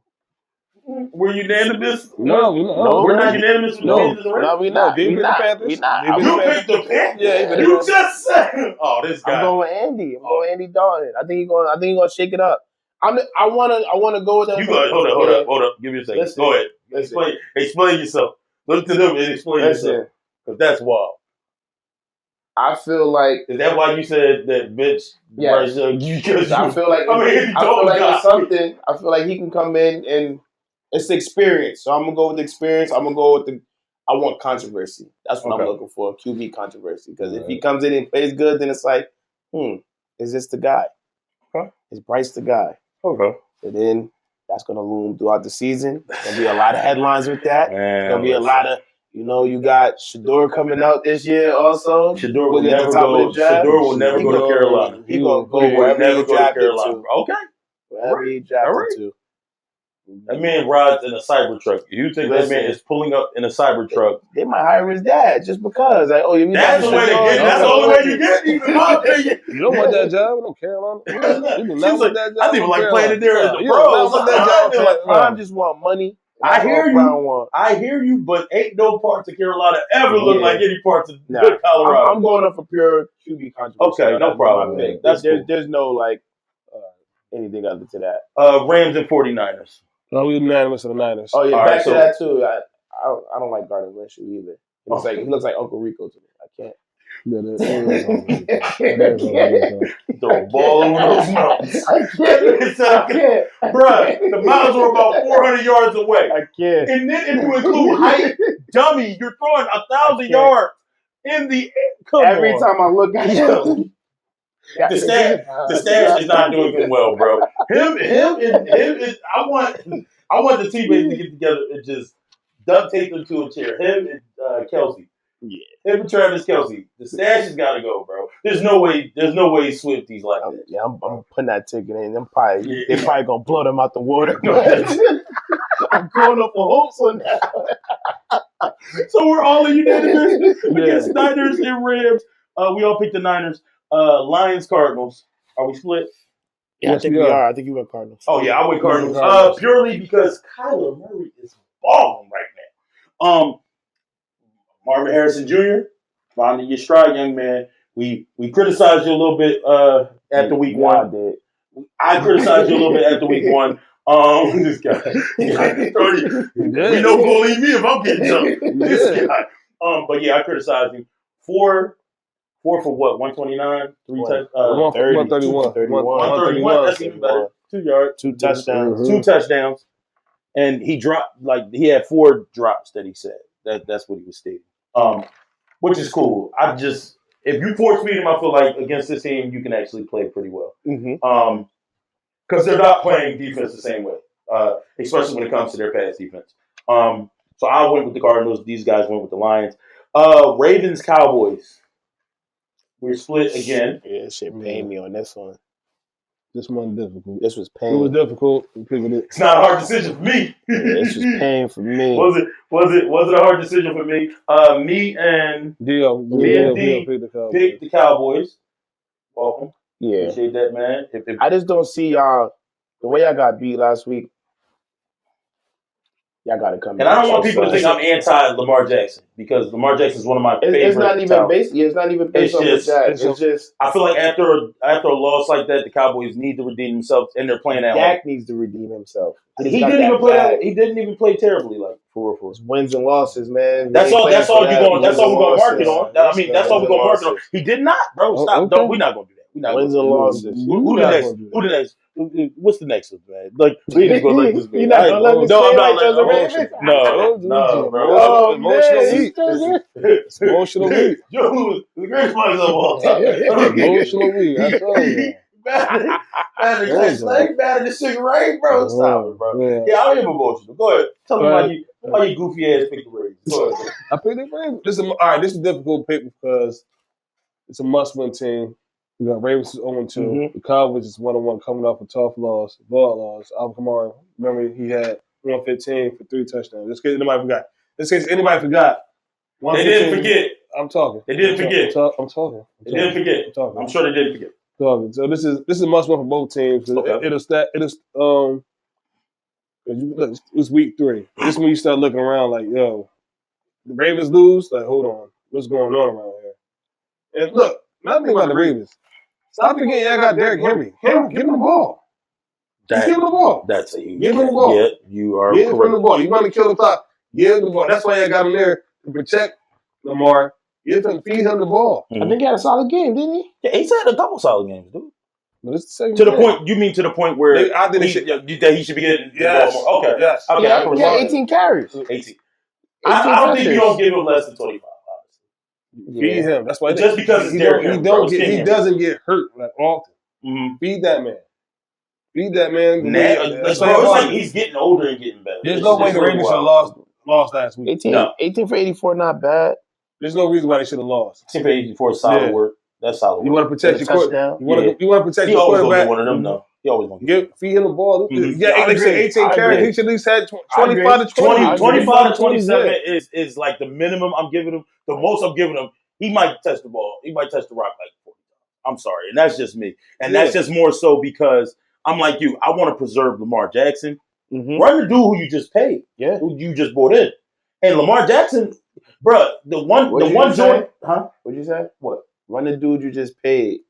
Were you unanimous? No, We're not unanimous with the Panthers and Raiders. No, we not. They We picked the not. Panthers. We not. They picked You the picked the Panthers. Yeah, You just said. Oh, this guy. I'm going with Andy. I'm going with Andy Dalton. I think he's gonna shake it up. I wanna go with that. You go. Hold up. Give me a second. Listen, Go ahead. Explain yourself. Look to them and explain yourself. Because that's wild. I feel like Is that why you said that bitch? Yes. Bryce Young? Because I feel like it's something. I feel like he can come in and it's the experience. So I'm gonna go with the experience. I'm gonna go with I want controversy. That's what I'm looking for. QB controversy. Because if he comes in and plays good, then it's like, is this the guy? Okay. Is Bryce the guy? Okay. So then that's gonna loom throughout the season. There'll be a lot of headlines with that. There'll be a lot of. You got Shador coming out this year also. Shador will never go to Carolina. He gonna go wherever he drafted to. Okay. Wherever he drafted to. That man rides in a Cybertruck. You think that man is pulling up in a Cybertruck? They might hire his dad just because. Like, that's the way to get. That's the only way you get. Even my opinion. You don't want that job? No, Carolina. You do not want that job. I didn't even like playing it there as the pros. Prime just want money. I hear you, but ain't no parts of Carolina ever look like any parts of good Colorado. I'm going up for pure QB controversy. Okay, no problem. There's no anything other to that. Rams and 49ers. No, we unanimous of the Niners. Oh yeah, back to that too. I don't like Gardner Minshew either. He looks like Uncle Rico to me. I can't. Throw a ball over those mountains. I can't. Bruh, the mountains were about 400 yards away. I can't. And then if you include height, dummy, you're throwing 1,000 yards in the air. Every time I look at him. The stash is not doing him well, bro. Him is. I want the teammates to get together and just duct tape them to a chair. Him and Kelsey. Yeah. Him and Travis Kelsey. The stash has got to go, bro. There's no way Swifties like that. Yeah, I'm putting that ticket in. They're probably gonna blow them out the water. I'm going up for hopes on that. So we're all unanimous against Niners and Rams. We all picked the Niners. Lions, Cardinals. Are we split? Yeah, I think we are. I think you went Cardinals. Oh yeah, I went Cardinals. Purely because Kyler Murray is balling right now. Marvin Harrison Jr. finding your stride, young man. We criticized you a little bit after week one. I criticized you a little bit after week one. This guy. We know who's gonna leave me if I'm getting jumped. This guy. But yeah, I criticized him. Four for what? 129? 131. 131. That's even better. 2 yards. 2 touchdowns. 2 touchdowns. And he dropped, he had 4 drops that he said. That's what he was stating. Which is cool. If you force feed him, I feel like against this team, you can actually play pretty well. Because they're not playing defense the same way, especially when it comes to their pass defense. So I went with the Cardinals. These guys went with the Lions. Ravens, Cowboys. We're split again. Yeah, shit pained me on this one. This one difficult. This was pain. It was difficult. It's not a hard decision for me. This was pain for me. Was it a hard decision for me? Me and D picked the Cowboys. Welcome. Yeah. Appreciate that, man. I just don't see y'all the way y'all got beat last week. y'all got to come. And I don't want people to think I'm anti Lamar Jackson because Lamar Jackson is one of my favorite. It's not even based. Yeah, it's not even based on the Jags. It's just. I feel like after a loss like that, the Cowboys need to redeem themselves, and they're playing at home. Dak needs to redeem himself. He didn't even play. He didn't even play terribly, like for real. It's wins and losses, man. That's all we're going to market on. I mean, that's all we're going to market on. He did not, bro. Stop. Okay. We're not going to do that. We're not wins and losses. Who the next? Who the next? What's the next one, man? Like we ain't gonna let this be. You're not gonna let me no, say I'm not like letting. No, bro. Oh, Emotional man, week. It's emotional week. Joe, the greatest players of all time. Emotional week. I told you. Better than cigarette, bro. Stop it, bro. Yeah, I am emotional. Go ahead. Tell me why you goofy ass pick the Ravens. Go ahead. I picked the Ravens. All right, this is a difficult pick because it's a must-win team. We got Ravens 0-2. The Cowboys is 1-1 coming off a tough loss, bad loss. Alvin Kamara, remember he had 115 for 3 touchdowns. Just in case anybody forgot. They didn't forget. I'm talking. They didn't forget. I'm talking. They didn't forget. I'm sure they didn't forget. So this is a must-win for both teams. It's week 3. This is when you start looking around like, yo, the Ravens lose. Like, hold on, what's going on around here? And look, another thing about the Ravens. Stop forgetting y'all got Derrick Henry. Give him the ball. Give him the ball. That's a huge. Give him the ball. Yeah, you are Give correct. him the ball. You want to kill the clock. Give him the ball. That's why I got him there to protect Lamar. Feed him the ball. Mm-hmm. I think he had a solid game, didn't he? Yeah, he's had a couple solid games, dude. But it's the same to the point. You mean to the point where I think that he should be getting the ball more? Okay. Yes. Okay. He had 18 carries. 18. I don't think you don't give him less than 25. Feed him. That's why. Just because he doesn't get hurt like often. Mm-hmm. Feed that man. It's like he's getting older and getting better. There's no way the Ravens should have lost last week. 18 for 84, not bad. There's no reason why they should have lost. 18 for 84 is solid work. That's solid work. You want to protect your quarterback. You want to protect your quarterback. He always going to be one of them, though. He always going to feed him the ball. Mm-hmm. Yeah, like 18 carries. He should at least have 25 to 20. 25 to 27 is like the minimum I'm giving him. The most I'm giving him. He might touch the ball. He might touch the rock like 40 times. I'm sorry. And that's just me. And that's just more so because I'm like you. I want to preserve Lamar Jackson. Mm-hmm. Run the dude who you just paid. Yeah. Who you just brought in. And Lamar Jackson, bro, the one joint. Huh? What'd you say? What? Run the dude you just paid.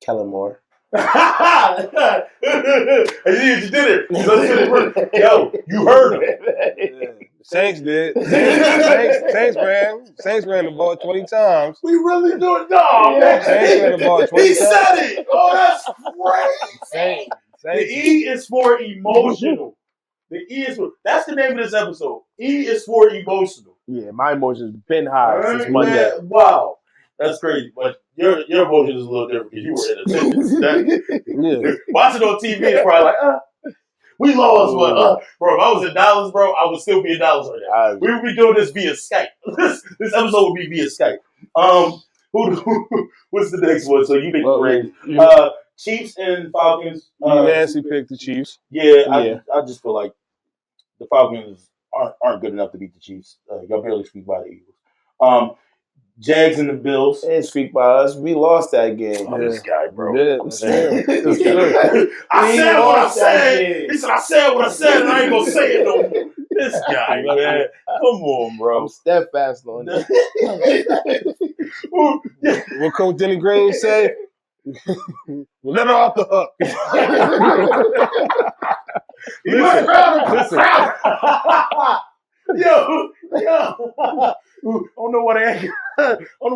Kellen Moore. I see what you did it. Yo, you heard him. Saints did. Saints ran the ball 20 times. We really do it, dog. Man. Saints ran the ball 20 times. He said it. Oh, that's crazy. The E is for emotional. That's the name of this episode. E is for emotional. Yeah, my emotions been high since Monday. Man, wow. That's crazy. But your emotion is a little different because you were in attendance. Watching on TV is probably like, we lost, but bro, if I was in Dallas, bro, I would still be in Dallas right now. We would be doing this via Skype. This episode would be via Skype. What's the next one? So you picked the Ravens. Chiefs and Falcons. Nancy picked the Chiefs. Yeah. I just feel like the Falcons aren't good enough to beat the Chiefs. Y'all barely speak by the Eagles. Jags and the Bills. They didn't speak by us. We lost that game. Oh, this guy, bro. I'm saying. I said what I said. He said, I said what I said, and I ain't going to say it no more. This guy, man. Come on, bro. I'm steadfast on that. What Coach Denny Green say? We'll let her off the hook. Yo. I don't know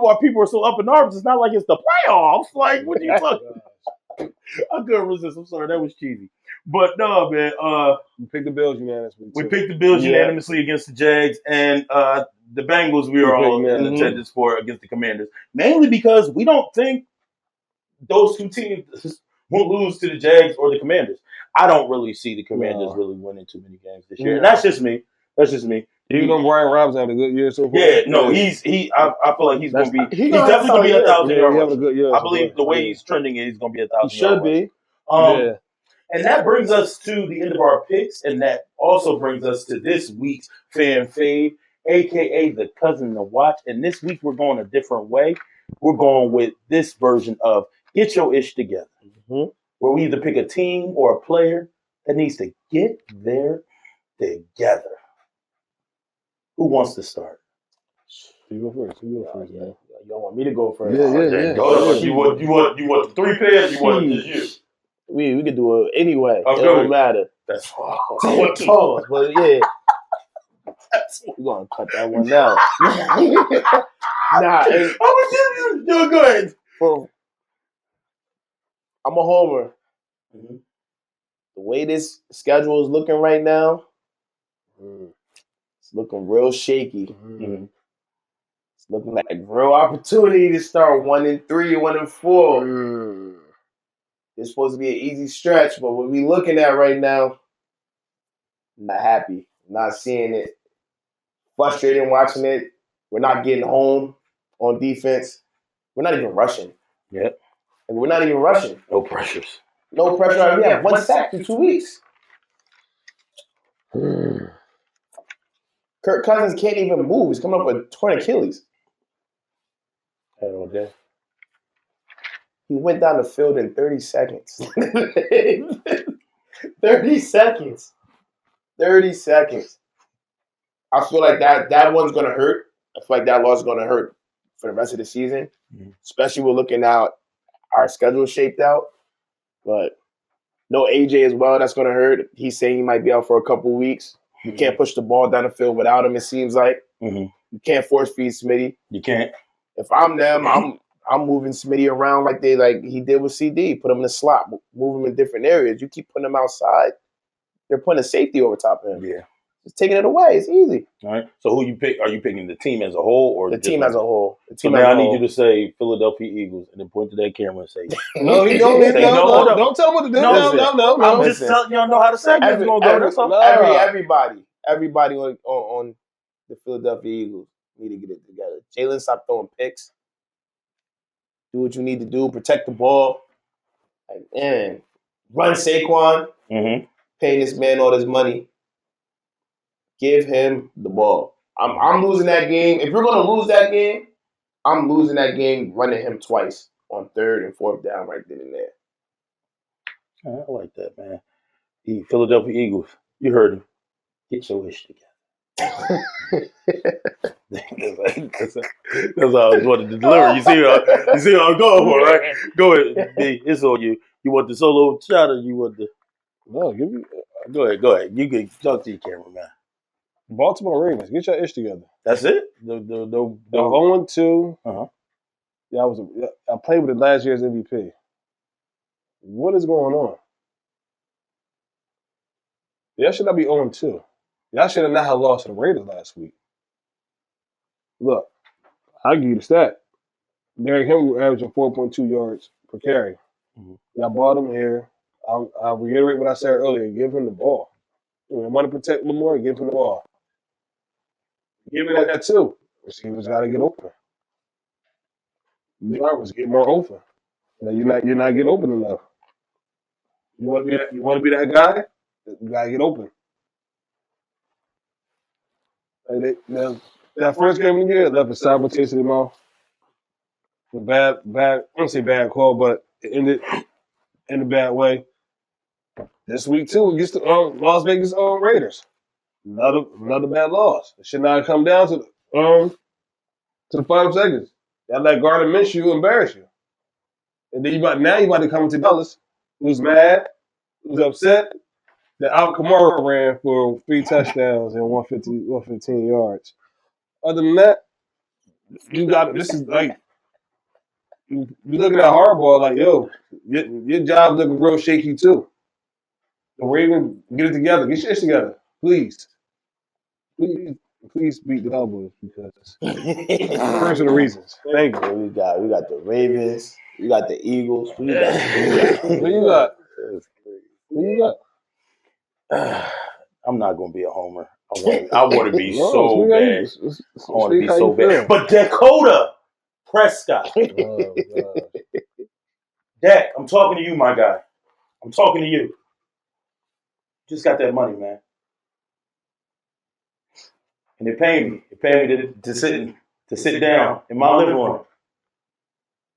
why people are so up in arms. It's not like it's the playoffs. Like, what are you talking about? I couldn't resist. I'm sorry, that was cheesy. But no, man. We picked the Bills unanimously. We picked the Bills unanimously against the Jags, and the Bengals we are all in attendance for against the Commanders. Mainly because we don't think those two teams won't lose to the Jags or the Commanders. I don't really see the Commanders really winning too many games this year. And that's just me. Even though Brian Robinson had a good year so far. Yeah, no, I feel like he's going to be. He's definitely going to be 1,000 yards. Having a good year. I believe the way he's trending, he's going to be 1,000 yards. He should be. And that brings us to the end of our picks, and that also brings us to this week's fan fave, aka the cousin to watch. And this week we're going a different way. We're going with this version of Get Your Ish Together, where we either pick a team or a player that needs to get their together. Who wants to start? You go first. You go first, man. You don't want me to go first? Yeah. Go. You want the 3 pairs? You want just you? We could do it anyway. Oh, it don't matter. That's fine. Pause. But yeah, we're gonna cut that one out. Nah, I'm gonna give you. Go ahead. I'm a homer. Mm-hmm. The way this schedule is looking right now, it's looking real shaky. Mm-hmm. It's looking like a real opportunity to start 1-3, 1-4. It's supposed to be an easy stretch, but what we looking at right now, not happy. Not seeing it. Frustrated watching it. We're not getting home on defense. We're not even rushing. Yep. And we're not even rushing. No pressures. No pressure. We have 1 sack through 2 weeks. Kirk Cousins can't even move. He's coming up with torn Achilles. Hell day. He went down the field in 30 seconds. 30 seconds. 30 seconds. I feel like that one's going to hurt. I feel like that loss is going to hurt for the rest of the season. Mm-hmm. Especially we're looking out our schedule shaped out. But no AJ as well. That's going to hurt. He's saying he might be out for a couple weeks. You can't push the ball down the field without him, it seems like. Mm-hmm. You can't force feed Smitty. You can't. If I'm them, I'm moving Smitty around like he did with CD. Put him in the slot, move him in different areas. You keep putting him outside, they're putting a safety over top of him. Yeah. Just taking it away. It's easy. All right. So who you pick? Are you picking the team as a whole or the team as a whole? So now I need you to say Philadelphia Eagles and then point to that camera and say, no, he don't. Don't tell him what to do. No. I'm just telling y'all know how the segment's going to go. That's all. Everybody on the Philadelphia Eagles need to get it together. Jalen, stop throwing picks. Do what you need to do. Protect the ball. Run Saquon. Mm-hmm. Paying this man all this money. Give him the ball. I'm losing that game. If we're going to lose that game, I'm losing that game running him twice on 3rd and 4th down right then and there. I like that, man. The Philadelphia Eagles. You heard him. Get your ish together. That's how I was wanting to deliver. You see what I'm going for, right? Go ahead, B. It's on you. You want the solo shot or you want the? No, give me. Go ahead. You can talk to your camera, man. Baltimore Ravens, get your ish together. That's it. The 0-2. Yeah, I played with it last year's MVP. What is going on? Y'all should not be 0-2. Y'all should have not have lost to the Raiders last week. Look, I'll give you the stat. Derrick Henry averaging 4.2 yards per carry. Mm-hmm. Y'all bought him here. I'll reiterate what I said earlier. Give him the ball. You want to protect Lamar, give him the ball. Give me that too. Receivers got to get open. Drivers get more open. Now you're not getting open enough. You want to be that guy? You gotta get open. That first game of the year left a sour taste in their mouth. Bad. I don't say bad call, but it ended in a bad way. This week too, against the Las Vegas Raiders. Another bad loss. It should not come down to the 5 seconds. Y'all let Gardner Minshew embarrass you. And then you about to come into Dallas, who's mad, who's upset, that Alvin Kamara ran for 3 touchdowns and 115 yards. Other than that, this is like, you looking at Harbaugh like, yo, your job looking real shaky too. The Ravens, get it together. Get your shit together. Please beat the Cowboys because personal reasons. Thank you. We got the Ravens. We got the Eagles. Who you got? I'm not gonna be a homer. I want to be so bad. I want to be so bad. But Dakota Prescott. Dak, I'm talking to you, my guy. I'm talking to you. Just got that money, man. And they paid me. They paid me to sit down in my living room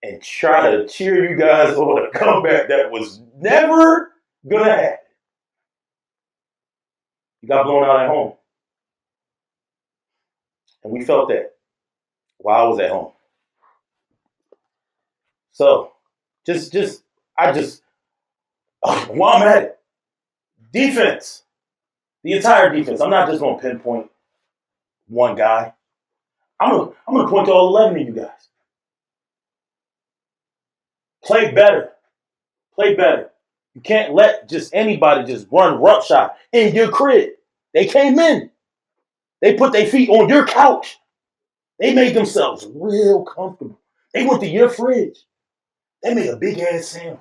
and try to cheer you guys on a comeback that was never gonna happen. You got blown out at home. And we felt that while I was at home. So, while I'm at it, defense, the entire defense. I'm not just going to pinpoint one guy. I'm going to point to all 11 of you guys. Play better. Play better. You can't let just anybody just run roughshod in your crib. They came in. They put their feet on your couch. They made themselves real comfortable. They went to your fridge. They made a big ass sandwich.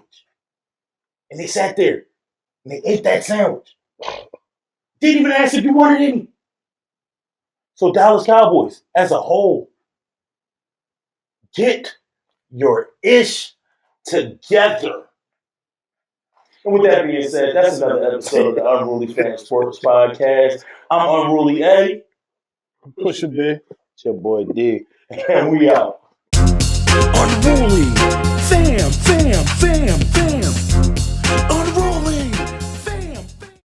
And they sat there and they ate that sandwich. Didn't even ask if you wanted any. So Dallas Cowboys, as a whole, get your ish together. And with that being said, that's another episode of the Unruly Fam Sports Podcast. I'm Unruly A. Push it, B. It's your boy D. And we out. Unruly Fam. Unruly.